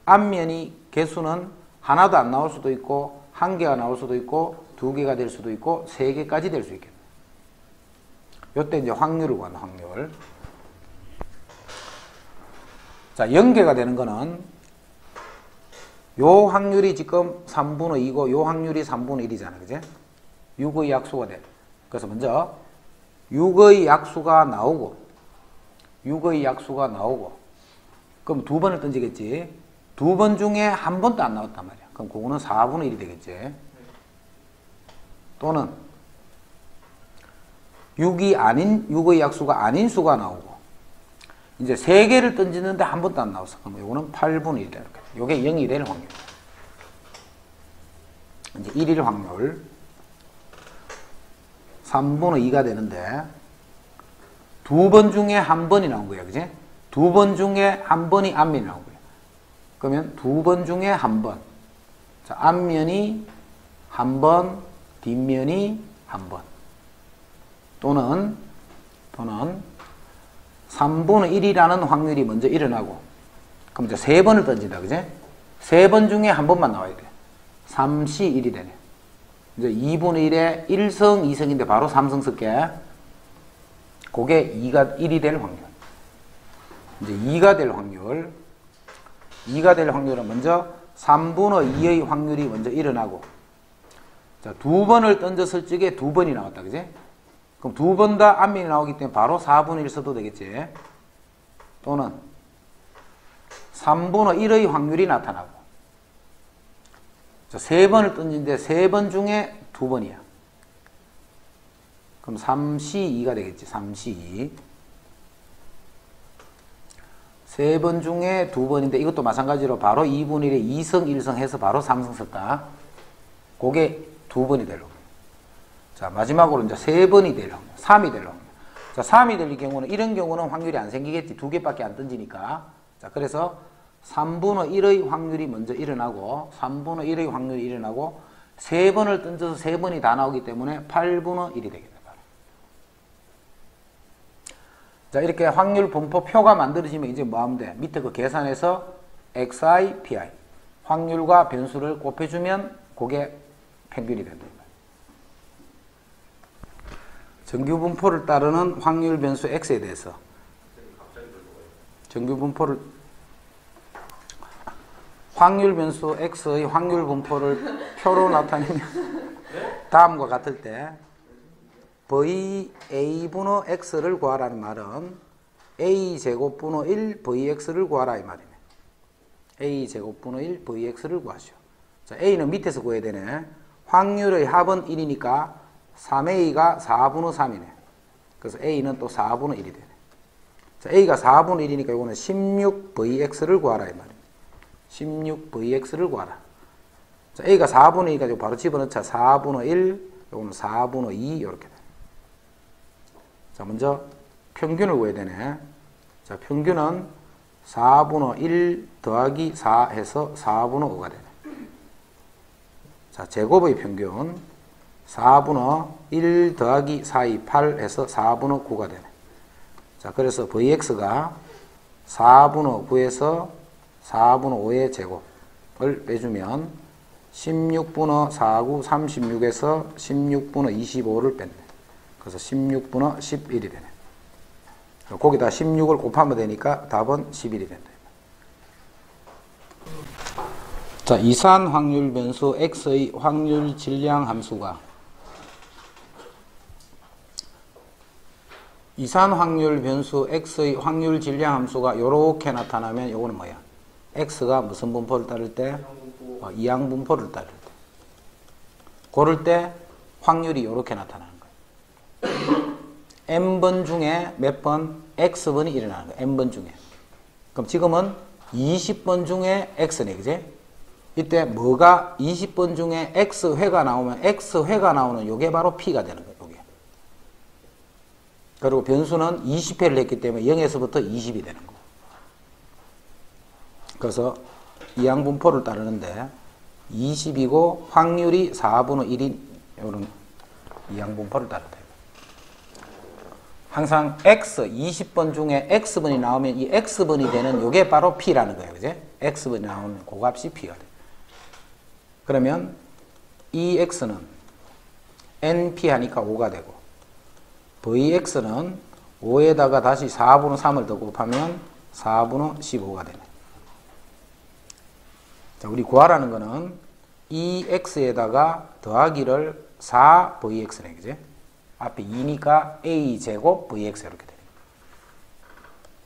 S1: 앞면이 개수는 하나도 안 나올 수도 있고 1개가 나올 수도 있고 2개가 될 수도 있고 3개까지 될 수 있겠네. 요때 이제 확률을 구하는 확률. 자, 연계가 되는 거는 요 확률이 지금 3분의 2고 요 확률이 3분의 1이잖아. 그지? 6의 약수가 돼. 그래서 먼저 6의 약수가 나오고 6의 약수가 나오고 그럼 2번을 던지겠지. 2번 중에 1번도 안 나왔단 말이야. 그럼 그거는 4분의 1이 되겠지. 또는 6의 약수가 아닌 수가 나오고 이제 3개를 던지는데 1번도 안 나왔어. 그럼 이거는 8분의 1이다. 이렇게. 이게 0이 될 확률. 이제 1일 확률. 3분의 2가 되는데 2번 중에 1번이 나온 거야. 그지? 2번 중에 1번이 앞면이 나온 거야. 그러면 2번 중에 1번. 자, 앞면이 1번, 뒷면이 1번. 또는 3분의 1이라는 확률이 먼저 일어나고 그럼 이제 3번을 던진다. 그지? 3번 중에 1번만 나와야 돼. 3시 1이 되네. 이제 2분의 1에 1성, 2성인데 바로 3성 쓸게. 그게 1이 될 확률. 이제 2가 될 확률. 2가 될 확률은 먼저 3분의 2의 확률이 먼저 일어나고 자, 2번을 던졌을 적에 2번이 나왔다. 그지? 그럼 2번 다 앞면이 나오기 때문에 바로 4분의 1 써도 되겠지. 또는 3분의 1의 확률이 나타나고 자, 3번을 던진데 3번 중에 2번이야. 그럼 3시 2가 되겠지. 3시 2. 3번 중에 2번인데 이것도 마찬가지로 바로 2분의 1에 2성 1성 해서 바로 3성 쓸까. 그게 2번이 되려고. 자, 마지막으로 이제 3번이 될 확률, 3이 될 확률. 자, 3이 될 경우는, 이런 경우는 확률이 안 생기겠지. 2개밖에 안 던지니까. 자, 그래서 3분의 1의 확률이 먼저 일어나고, 3분의 1의 확률이 일어나고, 3번을 던져서 3번이 다 나오기 때문에 8분의 1이 되겠다. 자, 이렇게 확률 분포표가 만들어지면 이제 뭐 하면 돼? 밑에 그 계산해서 xi, pi. 확률과 변수를 곱해주면 그게 평균이 된다. 정규 분포를 따르는 확률 변수 x에 대해서 정규 분포를 확률 변수 x의 확률 분포를 표로 나타내면 다음과 같을 때 v a분의 x를 구하라는 말은 a 제곱분의 1 vx를 구하라 이 말이네. a 제곱분의 1 vx를 구하시오. 자, a는 밑에서 구해야 되네. 확률의 합은 1이니까 3a가 4분의 3이네. 그래서 a는 또 4분의 1이 되네. 자, a가 4분의 1이니까 이거는 16vx를 구하라 이 말이에요. 16vx를 구하라. 자, a가 4분의 2 가지고 바로 집어넣자. 4분의 1, 이거는 4분의 2 이렇게 돼. 자, 먼저 평균을 구해야 되네. 자, 평균은 4분의 1 더하기 4 해서 4분의 5가 되네. 자, 제곱의 평균 4분의 1 더하기 4이 8 해서 4분의 9가 되네. 자, 그래서 vx가 4분의 9에서 4분의 5의 제곱을 빼주면 16분의 4구 36에서 16분의 25를 뺐네. 그래서 16분의 11이 되네. 거기다 16을 곱하면 되니까 답은 11이 된다. 자, 이산 확률 변수 x의 확률 질량 함수가 이산 확률 변수 x의 확률 질량 함수가 이렇게 나타나면 이거는 뭐야? x가 무슨 분포를 따를 때? 이항 분포를 따를 때. 고를 때 확률이 이렇게 나타나는 거예요. n번 중에 몇 번? x번이 일어나는 거예요. n번 중에. 그럼 지금은 20번 중에 x네, 그지? 이때 뭐가 20번 중에 x회가 나오면 x회가 나오는 요게 바로 p가 되는 거예요. 요게. 그리고 변수는 20회를 했기 때문에 0에서부터 20이 되는 거예요. 그래서 이항분포를 따르는데 20이고 확률이 4분의 1인 이런 이항분포를 따르다. 항상 x 20번 중에 x번이 나오면 이 x번이 되는 요게 바로 p라는 거예요. 그제? x번이 나오면 그 값이 p가 돼요. 그러면 이 x는 np 하니까 5가 되고 vx는 5에다가 다시 4분의 3을 더 곱하면 4분의 15가 되네. 자, 우리 구하라는 거는 이 x에다가 더하기를 4vx네, 그지? 앞에 2니까 a제곱 vx 이렇게 되네.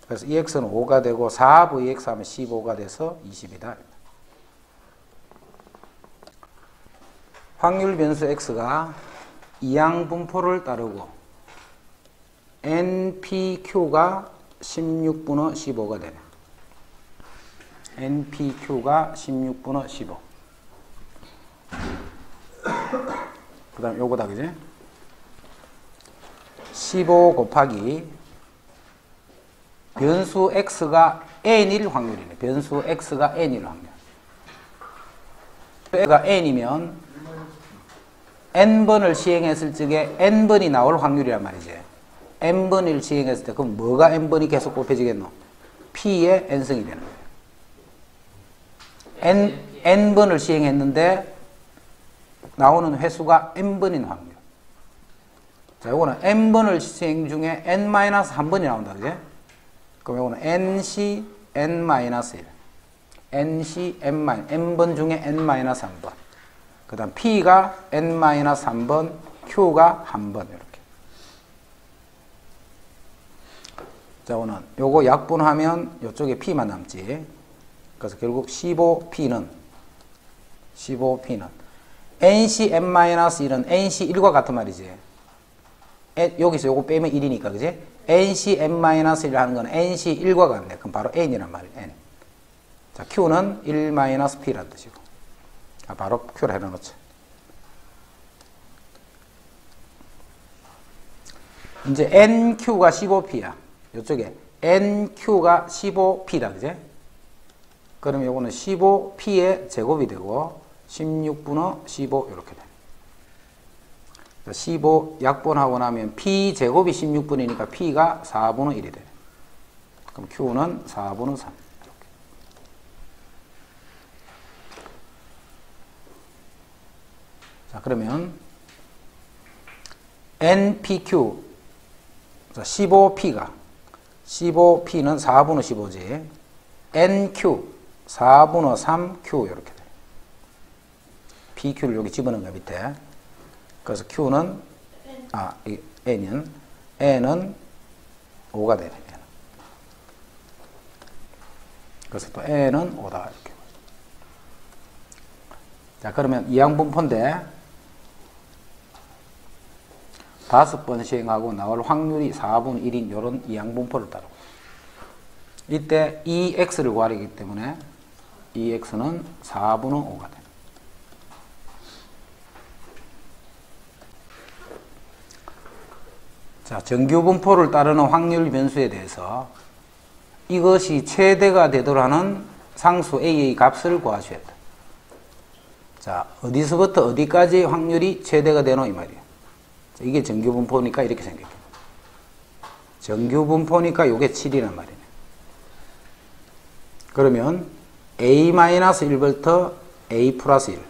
S1: 그래서 이 x는 5가 되고 4vx 하면 15가 돼서 20이다. 확률 변수 x가 이항 분포를 따르고 npq가 16분의 15가 되네. npq가 16분의 15. 그 다음 요거다, 그지? 15 곱하기 변수 x가 n일 확률이네. 변수 x가 n일 확률. x가 n이면 n번을 시행했을 적에 n번이 나올 확률이란 말이지. n번을 시행했을 때 그럼 뭐가 n번이 계속 곱해지겠노? p의 n승이 되는 거예요. n번을 시행했는데 나오는 횟수가 n번인 확률. 자, 요거는 n번을 시행 중에 n-1번이 나온다, 그지? 그럼 요거는 nc n-1. nc n번 중에 n-1번. 그 다음 p가 n-3번, q가 1번 이렇게. 자, 오늘 요거 약분하면 요쪽에 p만 남지. 그래서 결국 15p는 nc n-1은 nc 1과 같은 말이지. 여기서 요거 빼면 1이니까, 그지? nc n-1 하는 건 nc 1과 같네. 그럼 바로 n이란 말이에요. n. 자, q는 1-p란 뜻이고. 바로 q를 해놓자. 이제 nq가 15p야. 이쪽에 nq가 15p다, 그제? 그러면 요거는 15p의 제곱이 되고 16분의 15 이렇게 돼. 15 약분하고 나면 p 제곱이 16분이니까 p가 4분의 1이 돼. 그럼 q는 4분의 3. 자, 그러면 npq 15p는 4분의 15지. nq 4분의 3q 이렇게 돼. pq를 여기 집어넣은 거야, 밑에. 그래서 q는 n은 5가 되네. 그래서 또 n은 5다 이렇게. 자, 그러면 이항분포인데 5번 시행하고 나올 확률이 4분의 1인 이런 이항분포를 따르고, 이때 이 x를 구하기 때문에 이 x는 4분의 5가 됩니다. 자, 정규분포를 따르는 확률 변수에 대해서 이것이 최대가 되도록 하는 상수 a의 값을 구하셔야 돼. 자, 어디서부터 어디까지 확률이 최대가 되노 이 말이에요. 자, 이게 정규분포니까 이렇게 생겼게. 정규분포니까 요게 7이란 말이네. 그러면 a-1부터 a 플러스 1,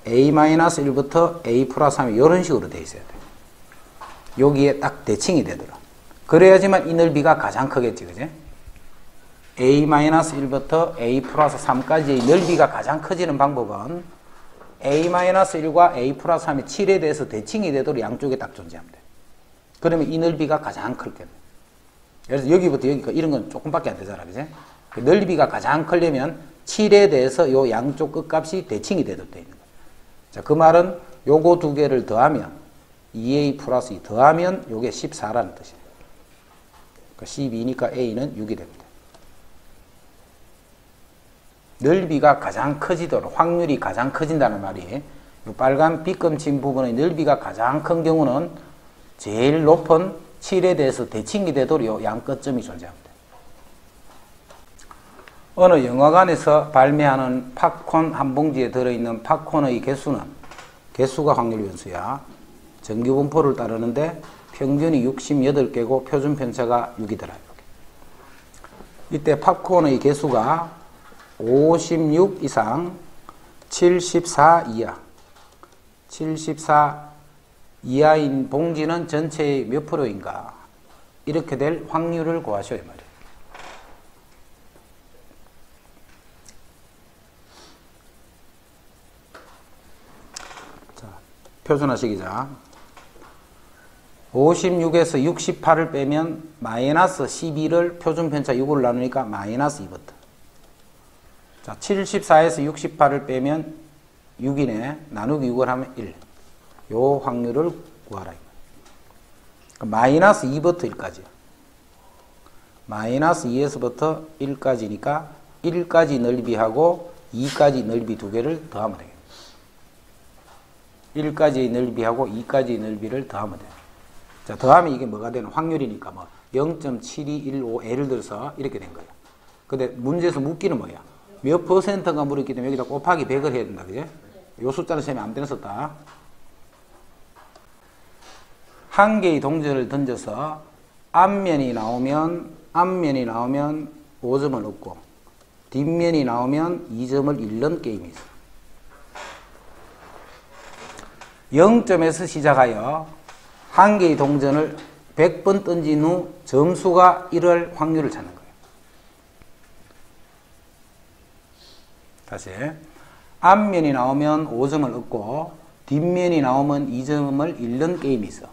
S1: a-1부터 a 플러스 3 이런 식으로 돼 있어야 돼. 여기에 딱 대칭이 되더라. 그래야지만 이 넓이가 가장 크겠지, 그지? a-1부터 a 플러스 3까지의 넓이가 가장 커지는 방법은 a-1과 a 플러스 3이 7에 대해서 대칭이 되도록 양쪽에 딱 존재하면 돼. 그러면 이 넓이가 가장 클 거야. 그래서 여기부터 여기까지 이런 건 조금밖에 안 되잖아, 그지? 그 넓이가 가장 크려면 7에 대해서 요 양쪽 끝값이 대칭이 되도록 돼 있는 거야. 자, 그 말은 요거 두 개를 더하면 2a 플러스 2 더하면 요게 14라는 뜻이에요. 그러니까 12니까 a는 6이 됩니다. 넓이가 가장 커지도록 확률이 가장 커진다는 말이 이 빨간 빗금 친 부분의 넓이가 가장 큰 경우는 제일 높은 7에 대해서 대칭이 되도록 양 끝점이 존재합니다. 어느 영화관에서 발매하는 팝콘 한 봉지에 들어있는 팝콘의 개수가 확률 변수야. 정규분포를 따르는데 평균이 68개고 표준 편차가 6이더라. 이때 팝콘의 개수가 56 이상 74 이하 74 이하인 봉지는 전체의 몇 프로인가 이렇게 될 확률을 구하셔야 말이에요. 자, 표준화시키자. 56에서 68을 빼면 마이너스 12를 표준편차 6으로 나누니까 마이너스 2부터. 자, 74에서 68을 빼면 6이네. 나누기 6을 하면 1. 요 확률을 구하라. 마이너스 2부터 1까지. 마이너스 2에서부터 1까지니까 1까지 넓이하고 2까지 넓이 두 개를 더하면 되겠네. 1까지의 넓이하고 2까지의 넓이를 더하면 돼요. 자, 더하면 이게 뭐가 되는 확률이니까 뭐 0.7215 예를 들어서 이렇게 된 거예요. 근데 문제에서 묻기는 뭐야? 몇 퍼센트가 물었기 때문에 여기다 곱하기 100을 해야 된다. 그지? 요 숫자는 시험에 아무 때나 썼다. 한 개의 동전을 던져서 앞면이 나오면 5점을 얻고 뒷면이 나오면 2점을 잃는 게임이 있어. 0점에서 시작하여 한 개의 동전을 100번 던진 후 점수가 1을 확률을 찾는 거예요. 다시. 앞면이 나오면 5점을 얻고 뒷면이 나오면 2점을 잃는 게임이 있어.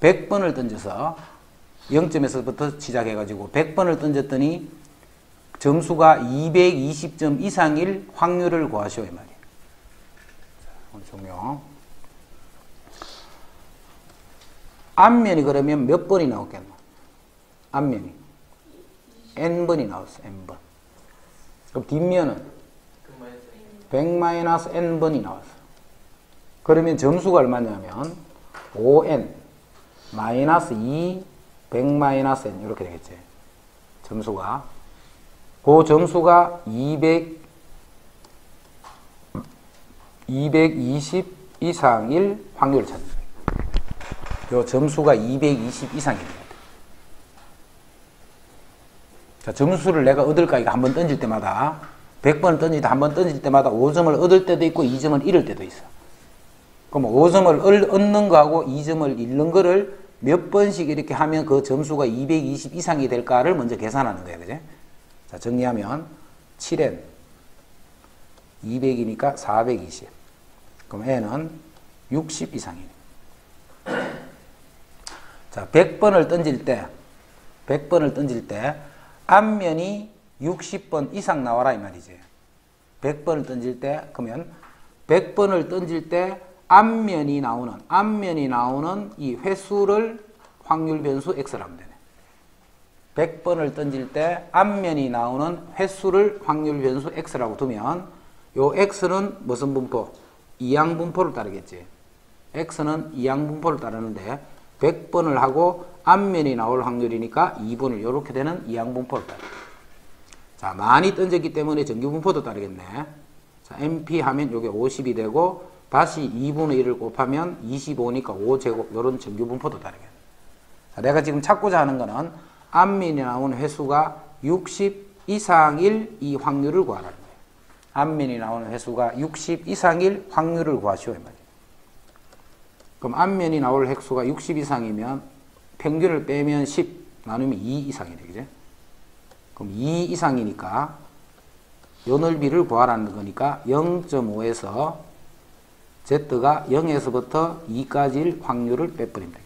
S1: 100번을 던져서 0점에서부터 시작해가지고 100번을 던졌더니 점수가 220점 이상일 확률을 구하시오 이 말이에요. 자, 오늘 종료. 앞면이 그러면 몇 번이 나오겠노? 앞면이 n번이 나왔어. n번. 그럼 뒷면은 100-n번이 나왔어. 그러면 점수가 얼마냐면 5n 마이너스 2 100-n 이렇게 되겠지. 점수가 그 점수가 220 이상일 확률을 찾는 거예요. 요 점수가 220 이상입니다. 자, 점수를 내가 얻을까? 이거 한번 던질 때마다 100번을 던질 때 한 번 던질 때마다 5점을 얻을 때도 있고 2점을 잃을 때도 있어. 그럼 5점을 얻는 거하고 2점을 잃는 거를 몇 번씩 이렇게 하면 그 점수가 220 이상이 될까를 먼저 계산하는 거예요. 그죠? 자, 정리하면 7n 200이니까 420. 그럼 n은 60 이상이에요. 자, 100번을 던질 때 앞면이 60번 이상 나와라 이 말이지. 100번을 던질 때 그러면 100번을 던질 때 앞면이 나오는 이 횟수를 확률 변수 x라고 하면 되네. 100번을 던질 때 앞면이 나오는 횟수를 확률 변수 x라고 두면 요 x는 무슨 분포? 이항 분포를 따르겠지. x는 이항 분포를 따르는데 100번을 하고 앞면이 나올 확률이니까 2분을 이렇게 되는 이항 분포를 따르. 자, 많이 던졌기 때문에 정규 분포도 따르겠네. 자, MP 하면 요게 50이 되고 다시 2분의 1을 곱하면 25니까 5제곱 요런 정규 분포도 따르겠네. 자, 내가 지금 찾고자 하는 거는 앞면이 나오는 횟수가 60 이상일 이 확률을 구하라는 거예요. 앞면이 나오는 횟수가 60 이상일 확률을 구하시오 이 말이에요. 그럼 앞면이 나올 횟수가 60 이상이면 평균을 빼면 10 나누면 2 이상이 되겠죠. 그럼 2 이상이니까 요 넓이를 구하라는 거니까 0.5에서 Z가 0에서부터 2까지일 확률을 빼버립니다.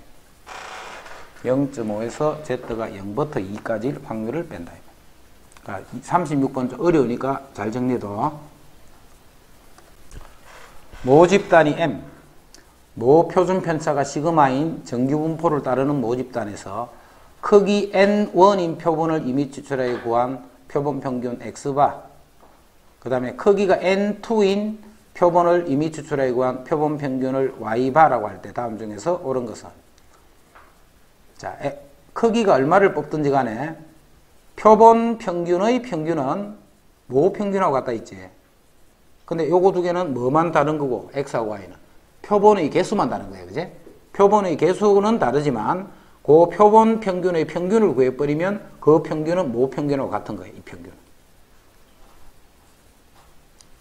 S1: 0.5에서 Z가 0부터 2까지일 확률을 뺀다. 그러니까 36번 좀 어려우니까 잘 정리해도. 모집단위 M, 모 표준편차가 시그마인 정규분포를 따르는 모집단에서 크기 N1인 표본을 이미 추출하여 구한 표본 평균 X바, 그 다음에 크기가 N2인 표본을 이미 추출하여 구한 표본 평균을 Y바라고 할 때 다음 중에서 옳은 것은, 자, 크기가 얼마를 뽑든지 간에 표본 평균의 평균은 모 평균하고 같다 있지. 근데 요거 두 개는 뭐만 다른 거고, X하고 Y는 표본의 개수만 다른 거예요. 그지? 표본의 개수는 다르지만 그 표본 평균의 평균을 구해버리면 그 평균은 모 평균하고 같은 거예요. 이 평균은.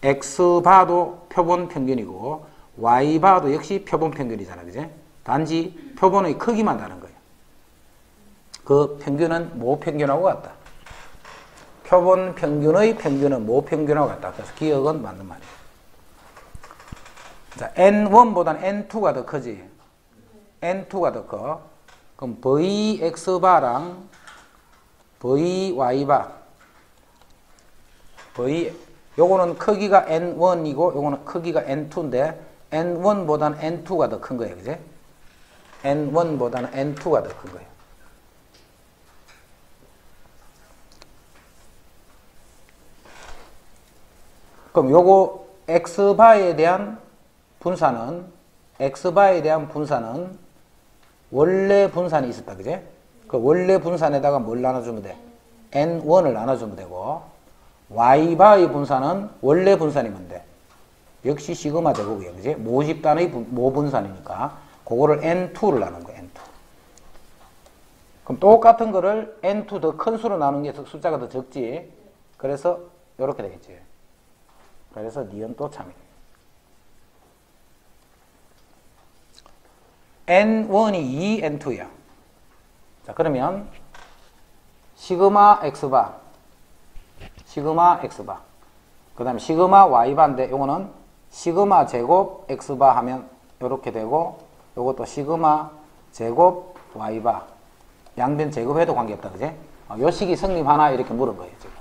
S1: X바도 표본 평균이고 Y바도 역시 표본 평균이잖아. 그지? 단지 표본의 크기만 다른 거예요. 그 평균은 모 평균하고 같다. 표본 평균의 평균은 모 평균하고 같다. 그래서 기억은 맞는 말이에요. 자, N1보다는 N2가 더 크지. N2가 더 커. 그럼 VX바랑 VY바. 요거는 크기가 N1이고 요거는 크기가 N2인데 N1보다는 N2가 더 큰 거예요. 그지? N1보다는 N2가 더 큰 거예요. 그럼 요거 X바에 대한 분산은 원래 분산이 있었다. 그제? 그 원래 분산에다가 뭘 나눠주면 돼? N1을 나눠주면 되고, Y바의 분산은 원래 분산이면 돼. 역시 시그마 제곱이에요. 그지? 모집단의 모분산이니까 그거를 N2를 나눈 거야. N2. 그럼 똑같은 거를 N2 더 큰 수로 나눈 게 숫자가 더 적지. 그래서 이렇게 되겠지. 그래서 니은 또 참이. N1이 2, N2야. 자, 그러면 시그마 X바, 그 다음에 시그마 Y바인데 요거는 시그마 제곱 X바 하면 요렇게 되고, 요것도 시그마 제곱 Y바. 양변 제곱해도 관계없다. 그지? 요 식이 성립하나 이렇게 물은 거예요, 지금.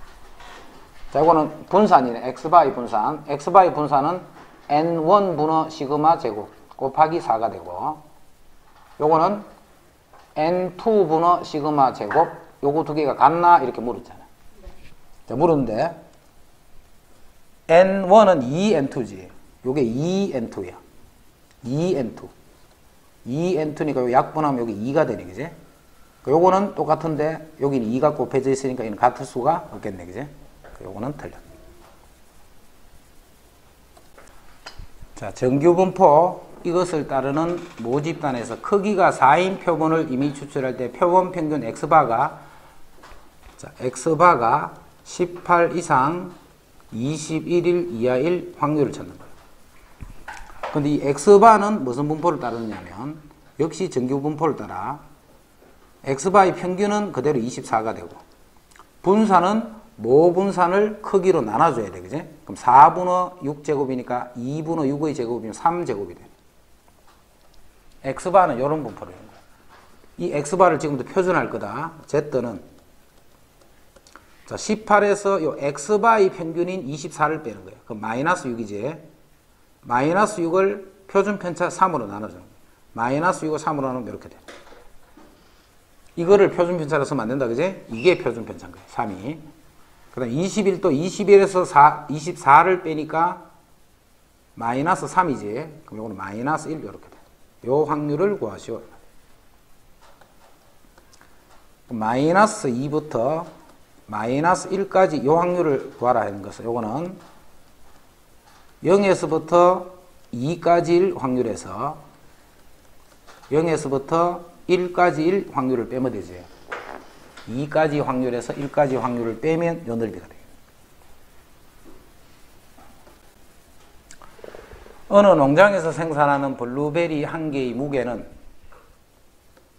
S1: 자, 이거는 분산이네. X바의 분산. X바의 분산은 N1 분의 시그마 제곱 곱하기 4가 되고, 요거는 N2 분의 시그마 제곱, 요거 두 개가 같나? 이렇게 물었잖아. 자, 물었는데, N1은 2N2지. 요게 2N2야. 2N2. 2N2니까 요 약분하면 여기 2가 되네, 그지? 요거는 똑같은데, 여기는 2가 곱해져 있으니까 이는 같을 수가 없겠네, 그지? 요거는 틀려. 자, 정규분포 이것을 따르는 모집단에서 크기가 4인 표본을 이미 추출할 때 표본 평균 X바가 18 이상 21일 이하일 확률을 찾는 거예요. 근데 이 X바는 무슨 분포를 따르느냐면 역시 정규분포를 따라 X바의 평균은 그대로 24가 되고 분산은 모분산을 크기로 나눠줘야 돼. 그지? 그럼 4분의 6제곱이니까 2분의 6의 제곱이면 3제곱이 돼. X바는 이런 분포를 하는 거야. 이 X바를 지금부터 표준할 거다. Z는 자, 18에서 요 X바의 평균인 24를 빼는 거예요. 그럼 마이너스 6이지. 마이너스 6을 표준 편차 3으로 나눠주는 거예요. 마이너스 6을 3으로 나누면 이렇게 돼. 이거를 표준 편차로 쓰면 안 된다. 그지? 이게 표준 편차인 거예요. 3이. 그 다음 21도 21에서 24를 빼니까 마이너스 3이지. 그럼 이거는 마이너스 1 이렇게 돼. 요 확률을 구하시오. 마이너스 2부터 마이너스 1까지 요 확률을 구하라 하는 것은 요거는 0에서부터 2까지일 확률에서 0에서부터 1까지일 확률을 빼면 되지. 2까지 확률에서 1까지 확률을 빼면 요 넓이가 돼요. 어느 농장에서 생산하는 블루베리 한 개의 무게는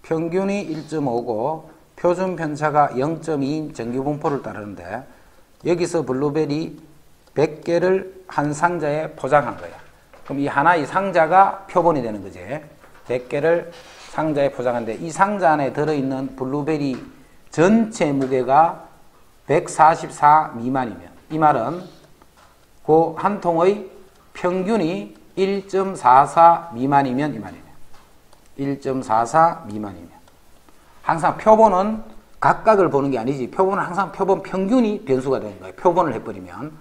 S1: 평균이 1.5고 표준 편차가 0.2인 정규 분포를 따르는데 여기서 블루베리 100개를 한 상자에 포장한 거야. 그럼 이 하나의 상자가 표본이 되는 거지. 100개를 상자에 포장하는데 이 상자 안에 들어있는 블루베리 전체 무게가 144 미만이면, 이 말은 그 한 통의 평균이 1.44 미만이면 이 말이에요. 1.44 미만이면. 항상 표본은 각각을 보는 게 아니지. 표본은 항상 표본 평균이 변수가 되는 거예요. 표본을 해버리면.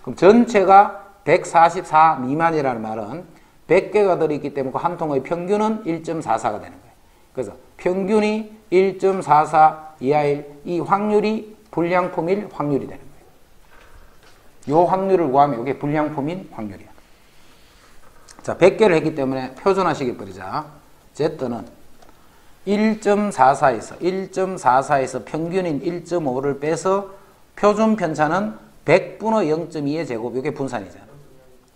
S1: 그럼 전체가 144 미만이라는 말은 100개가 들어있기 때문에 그 한 통의 평균은 1.44가 되는 거예요. 그래서 평균이 1.44 이하일 이 확률이 불량품일 확률이 되는 거예요. 이 확률을 구하면 이게 불량품인 확률이야. 자, 100개를 했기 때문에 표준화시켜 버리자. Z는 1.44에서 평균인 1.5를 빼서 표준 편차는 100분의 0.2의 제곱, 이게 분산이잖아.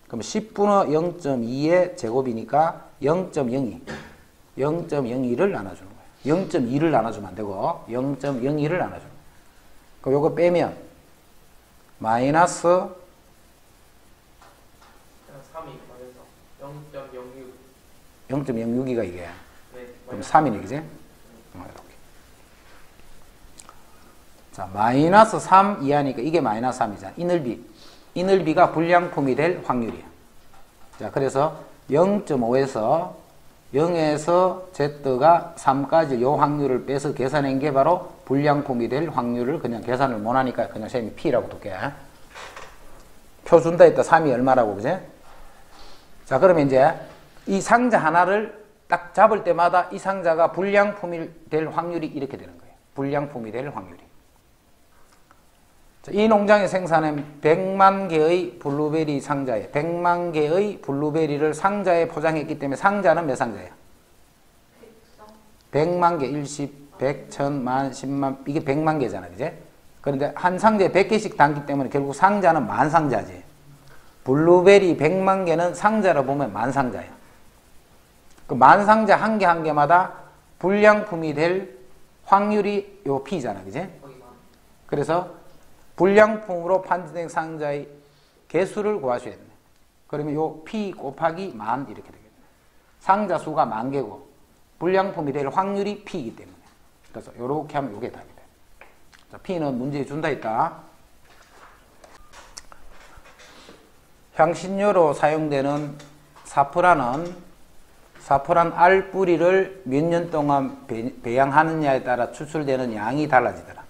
S1: 그럼 10분의 0.2의 제곱이니까 0.02를 나눠주는 거예요. 0.2를 나눠주면 안 되고 0.02를 나눠주는 거예요. 그럼 이거 빼면 마이너스
S3: 3이 맞아서 0.06.
S1: 0.06이가 이게.
S3: 네,
S1: 그럼 3이네, 그지? 이렇게. 자, 마이너스 3 이하니까 이게 마이너스 3이잖아. 이 넓이가 불량품이 될 확률이야. 자, 그래서 0.5에서 0에서 Z가 3까지 요 확률을 빼서 계산한 게 바로 불량품이 될 확률을 그냥 계산을 못 하니까 그냥 쌤이 P라고 둘게. 표 준다 했다 3이 얼마라고, 그지? 자, 그러면 이제 이 상자 하나를 딱 잡을 때마다 이 상자가 불량품이 될 확률이 이렇게 되는 거예요. 불량품이 될 확률이. 자, 이 농장에 생산한 100만 개의 블루베리 상자에 100만 개의 블루베리를 상자에 포장했기 때문에 상자는 몇 상자예요? 100만 개, 10, 100, 1000만, 10만, 이게 100만 개잖아, 그제? 그런데 한 상자에 100개씩 담기 때문에 결국 상자는 만 상자지. 블루베리 100만 개는 상자로 보면 만 상자야. 그 만 상자 한 개 한 개마다 불량품이 될 확률이 요 P잖아, 그제? 그래서 불량품으로 판정된 상자의 개수를 구하셔야 됩니다. 그러면 요 P 곱하기 만 이렇게 되겠네. 상자 수가 만 개고 불량품이 될 확률이 P이기 때문에. 그래서 요렇게 하면 요게 답이 돼. 자, P는 문제에 준다 했다. 향신료로 사용되는 사프란은 사프란 알 뿌리를 몇 년 동안 배양하느냐에 따라 추출되는 양이 달라지더라.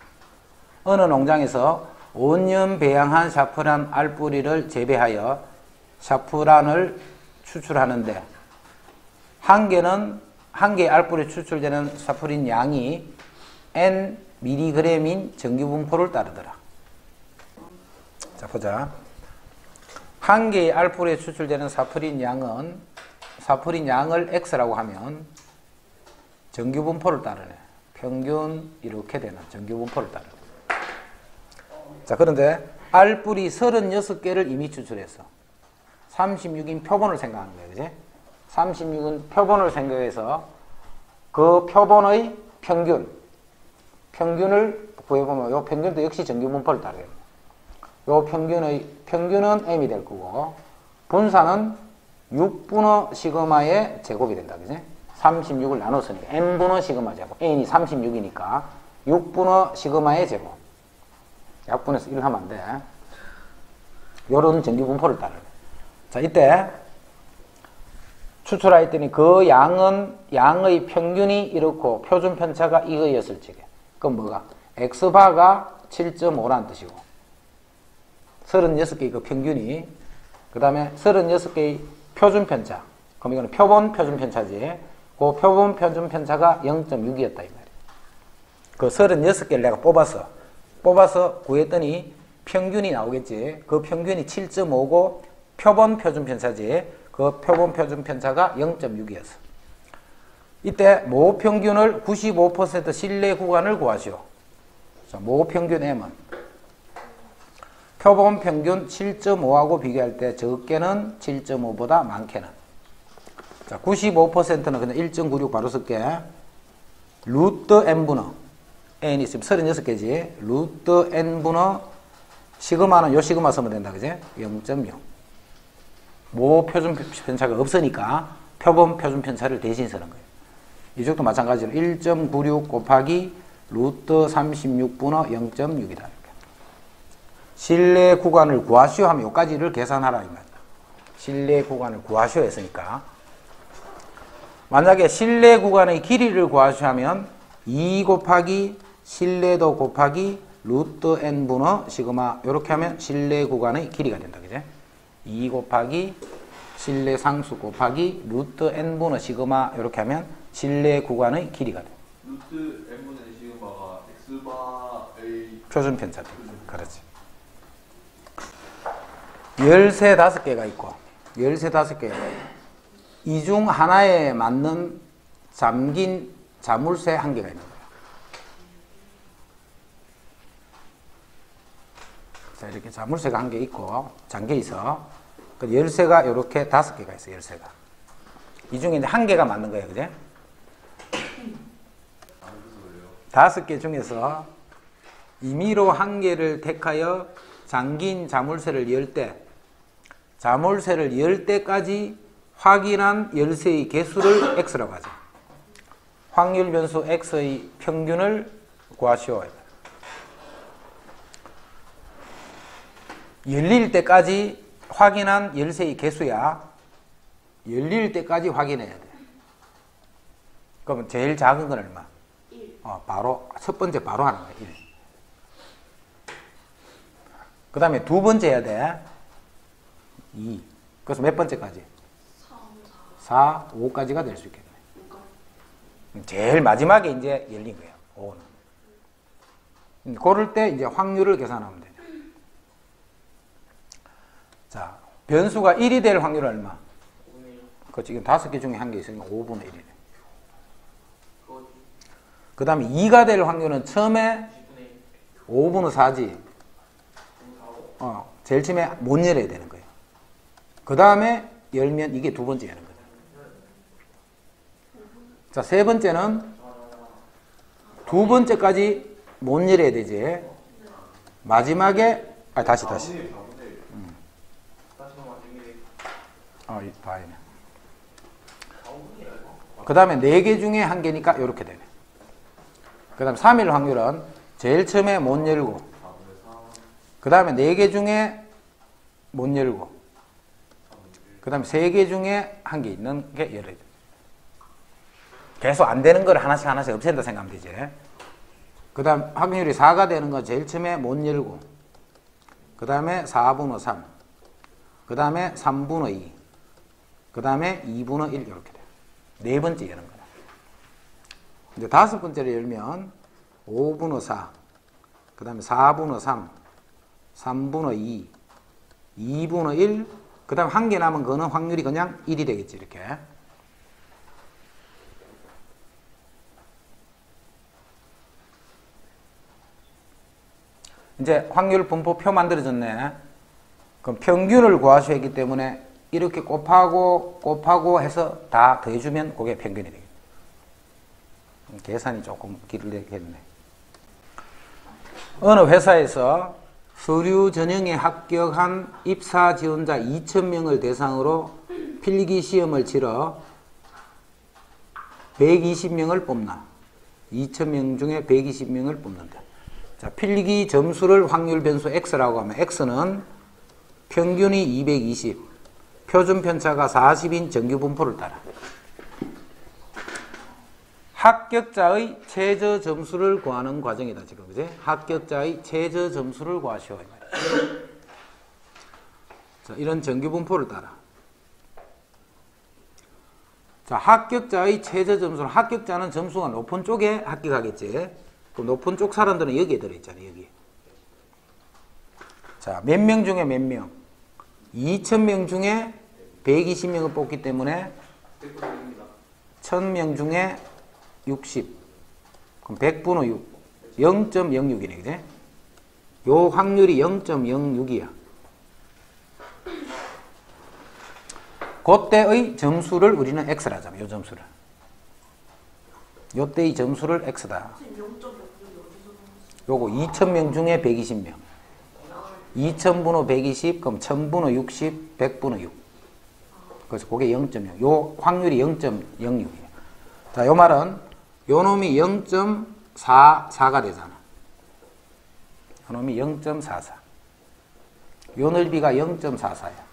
S1: 어느 농장에서 5년 배양한 사프란 알 뿌리를 재배하여 사프란을 추출하는데 한 개의 알 뿌리 추출되는 사프린 양이 N mg인 정규 분포를 따르더라. 자, 보자. 한 개의 알 뿌리에 추출되는 사프린 양을 X라고 하면 정규 분포를 따르네. 평균 이렇게 되는 정규 분포를 따르네. 자, 그런데 알뿌리 36개를 이미 추출했어. 36인 표본을 생각하는 거예요, 그지? 36은 표본을 생각해서 그 표본의 평균을 구해보면 요 평균도 역시 정규 분포를 따르게 됩니다. 요 평균은 M이 될 거고 분산은 6분의 시그마의 제곱이 된다, 그지? 36을 나눴으니까 N분의 시그마 제곱. N이 36이니까 6분의 시그마의 제곱. 약분해서 1 하면 안 돼. 요런 정규 분포를 따르네. 자, 이때 추출하였더니 그 양의 평균이 이렇고 표준 편차가 이거였을 적에. 그럼 뭐가? X바가 7.5라는 뜻이고 36개의 그 평균이 그 다음에 36개의 표준 편차. 그럼 이거는 표본 표준 편차지. 그 표본 표준 편차가 0.6이었다 이 말이야. 그 36개를 내가 뽑아서 구했더니 평균이 나오겠지. 그 평균이 7.5고 표본 표준 편차지. 그 표본 표준 편차가 0.6이었어. 이때 모 평균을 95% 신뢰 구간을 구하시오. 자, 모 평균 M은 표본 평균 7.5하고 비교할 때 적게는 7.5보다 많게는. 자, 95%는 그냥 1.96 바로 쓸게. 루트 n분의 n이 있으면 36개지. 루트 n분의 시그마는 요 시그마 쓰면 된다. 그지? 0.6. 모 표준 편차가 없으니까 표본 표준 편차를 대신 쓰는 거예요. 이쪽도 마찬가지로 1.96 곱하기 루트 36분의 0.6이다. 실내 구간을 구하시오 하면 요까지를 계산하라 이 말이야. 실내 구간을 구하시오 했으니까. 만약에 실내 구간의 길이를 구하시오 하면 2 곱하기 실내도 곱하기 루트 n분의 시그마 요렇게 하면 실내 구간의 길이가 된다. 그제? 2 곱하기 실내 상수 곱하기 루트 n분의 시그마 요렇게 하면 실내 구간의 길이가 돼.
S2: 루트 n분의 시그마가 x바의
S1: 표준 편차. 그렇지. 열쇠 5개가 있고 열쇠 5개 이 중 하나에 맞는 잠긴 자물쇠 1개가 있는 거야. 자, 이렇게 자물쇠가 1개 있고 잠겨 있어. 그 열쇠가 이렇게 5개가 있어. 열쇠가 이 중에 이제 1개가 맞는 거예요. 그제? 5개 중에서 임의로 1개를 택하여 잠긴 자물쇠를 열 때 자물쇠를 열 때까지 확인한 열쇠의 개수를 x라고 하죠. 확률 변수 x의 평균을 구하시오. 열릴 때까지 확인한 열쇠의 개수야. 열릴 때까지 확인해야 돼. 그러면 제일 작은 건 얼마?
S3: 1.
S1: 바로 첫 번째 바로 하는 거야. 1. 그 다음에 두 번째 해야 돼. 2. 그래서 몇 번째까지? 4, 5까지가 될 수 있겠네. 제일 마지막에 이제 열린 거예요. 5는. 그럴 때 이제 확률을 계산하면 되죠. 자, 변수가 1이 될 확률은 얼마?
S3: 5분의 1.
S1: 그 지금 5개 중에 1개 있으니까 5분의 1이네.
S3: 그거
S1: 그 다음에 2가 될 확률은 처음에
S3: 10분의 1.
S1: 5분의 4지. 제일 처음에 못 열어야 되는 거예요. 그 다음에 열면 이게 두 번째 여는 거죠. 자, 세 번째는 두 번째까지 못 열어야 되지. 마지막에, 다시.
S3: 다시 한번 준비해.
S1: 봐야네. 그 다음에 4개 중에 1개니까 이렇게 되네. 그 다음 3일 확률은 제일 처음에 못 열고, 그 다음에 4개 중에 못 열고, 그 다음에 3개 중에 1개 있는 게 열어야 돼. 계속 안 되는 걸 하나씩 없앤다 생각하면 되지. 그 다음 확률이 4가 되는 건 제일 처음에 못 열고, 그 다음에 4분의 3, 그 다음에 3분의 2, 그 다음에 2분의 1 이렇게 돼요. 네 번째 여는 거야. 이제 다섯 번째를 열면 5분의 4, 그 다음에 4분의 3, 3분의 2, 2분의 1, 그 다음 1개 남은 거는 확률이 그냥 1이 되겠지. 이렇게. 이제 확률 분포표 만들어졌네. 그럼 평균을 구하셔야 하기 때문에 이렇게 곱하고 해서 다 더해주면 그게 평균이 되겠네. 계산이 조금 길겠네. 어느 회사에서 서류 전형에 합격한 입사 지원자 2,000명을 대상으로 필기 시험을 치러 120명을 뽑나. 2,000명 중에 120명을 뽑는다. 자, 필기 점수를 확률 변수 x라고 하면 x는 평균이 220, 표준 편차가 40인 정규 분포를 따라 합격자의 최저 점수를 구하는 과정이다. 지금 그지? 합격자의 최저 점수를 구하시오. 자, 이런 정규 분포를 따라. 자, 합격자의 최저 점수는 합격자는 점수가 높은 쪽에 합격하겠지. 그 높은 쪽 사람들은 여기에 들어있잖아요. 여기. 자, 몇 명 중에 몇 명? 2,000명 중에 120명을 뽑기 때문에 1,000명 중에 60. 그럼 100분의 6. 0.06이네. 그지? 요 확률이 0.06이야. 그때의 점수를 우리는 x라 하잖아요. 요 점수를. 요때의 점수를 x다. 요거 2000명 중에 120명. 2000분의 120, 그럼 1000분의 60, 100분의 6. 그래서 그게 0.0. 요 확률이 0.06이에요. 자, 요 말은 요 놈이 0.44가 되잖아. 요 놈이 0.44. 요 넓이가 0.44야.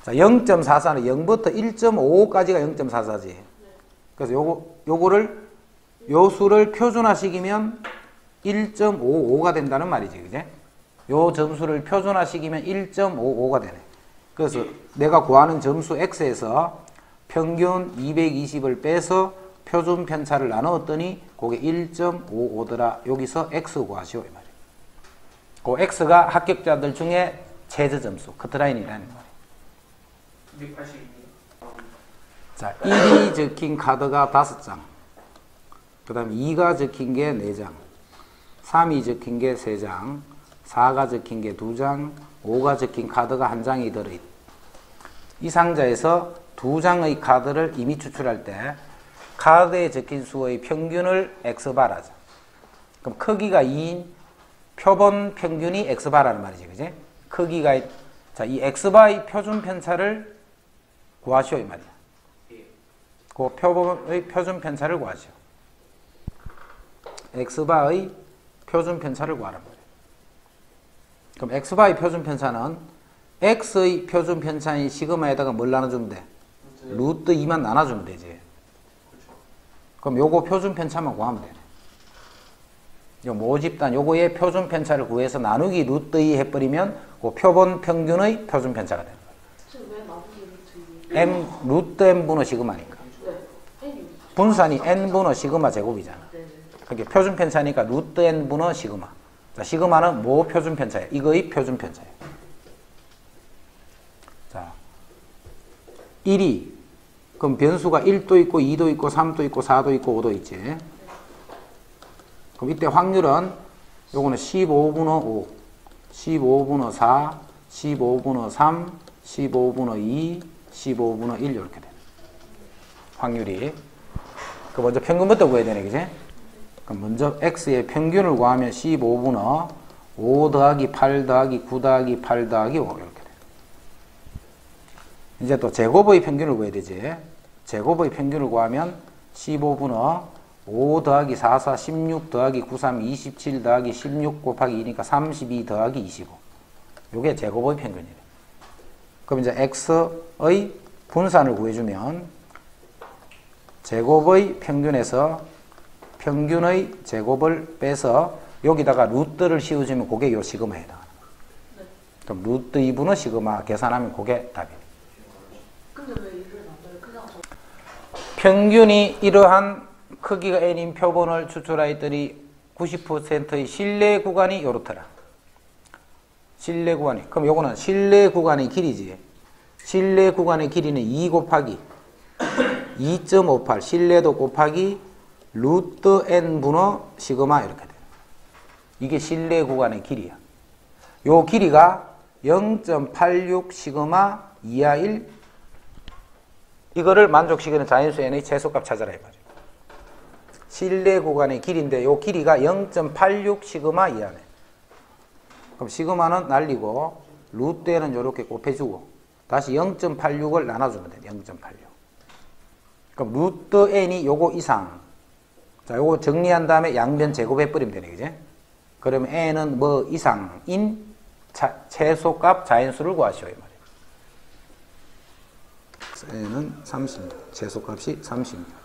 S1: 자, 0.44는 0부터 1.55까지가 0.44지. 그래서 요거를 요 수를 표준화시키면 1.55가 된다는 말이지, 그제? 요 점수를 표준화시키면 1.55가 되네. 그래서 내가 구하는 점수 x에서 평균 220을 빼서 표준 편차를 나누었더니 그게 1.55더라. 여기서 x 구하시오, 이 말이에요. 그 x가 합격자들 중에 최저 점수, 커트라인이라는 말이에요.
S3: 282.
S1: 자, 1이 적힌 카드가 5장. 그 다음에 2가 적힌 게 4장. 3이 적힌 게 3장. 4가 적힌 게 2장. 5가 적힌 카드가 1장이 들어있다. 이 상자에서 2장의 카드를 이미 추출할 때 카드에 적힌 수의 평균을 x바라 하자. 그럼 크기가 2인 표본 평균이 x바라는 말이지, 그지? 크기가, 자, 이 x바의 표준 편차를 구하시오, 이 말이야. 그 표본의 표준 편차를 구하시오. x바의 표준 편차를 구하란 말이야. 그럼 x바의 표준 편차는 x의 표준 편차인 시그마에다가 뭘 나눠주면 돼? 루트 2만 나눠주면 되지. 그럼 요거 표준 편차만 구하면 되네. 요 모집단 요거의 표준 편차를 구해서 나누기 루트 2 해버리면 그 표본 평균의 표준 편차가 되는 거예요.
S4: 왜 나누기 루트 2?
S1: m 루트 n 분의 시그마니까.
S4: 네.
S1: 분산이 n 분의 시그마 제곱이잖아.
S4: 네네.
S1: 그게 표준 편차니까 루트 n 분의 시그마. 자, 시그마는 뭐 표준 편차예요? 이거의 표준 편차예요. 자, 1이 그럼 변수가 1도 있고 2도 있고 3도 있고 4도 있고 5도 있지. 그럼 이때 확률은 요거는 15분의 5, 15분의 4, 15분의 3, 15분의 2, 15분의 1 이렇게 돼. 확률이. 그 먼저 평균부터 구해야 되네, 그지? 그럼 먼저 x의 평균을 구하면 15분의 5 더하기 8 더하기 9 더하기 8 더하기 5 이렇게 돼. 이제 또 제곱의 평균을 구해야 되지. 제곱의 평균을 구하면 15분의 5 더하기 4, 4, 16 더하기 9, 3, 27 더하기 16 곱하기 2니까 32 더하기 25. 요게 제곱의 평균이래. 그럼 이제 x의 분산을 구해주면 제곱의 평균에서 평균의 제곱을 빼서 여기다가 루트를 씌워주면 그게 요 시그마에 해당하는 거예요. 그럼 루트 2분의 시그마 계산하면 그게 답이에요.
S4: 근데 왜 이를 만들어요? 그냥
S1: 평균이 이러한 크기가 n인 표본을 추출하였더니 90%의 실내 구간이 요렇더라. 실내 구간이. 그럼 요거는 실내 구간의 길이지. 실내 구간의 길이는 2 곱하기 2.58 실내도 곱하기 루트 n 분의 시그마 이렇게 돼요. 이게 실내 구간의 길이야. 요 길이가 0.86 시그마 이하 1. 이거를 만족시키는 자연수 n의 최소값 찾아라 이 말이에요. 실내 구간의 길이인데 요 길이가 0.86 시그마 이하네. 그럼 시그마는 날리고 루트 n은 이렇게 곱해주고 다시 0.86을 나눠주면 돼. 0.86. 그럼 루트 n이 요거 이상. 자, 요거 정리한 다음에 양변 제곱해버리면 되네, 그지? 그러면 n은 뭐 이상인 최소값 자연수를 구하시오, 이 말이에요. n은 30. 최소값이 30.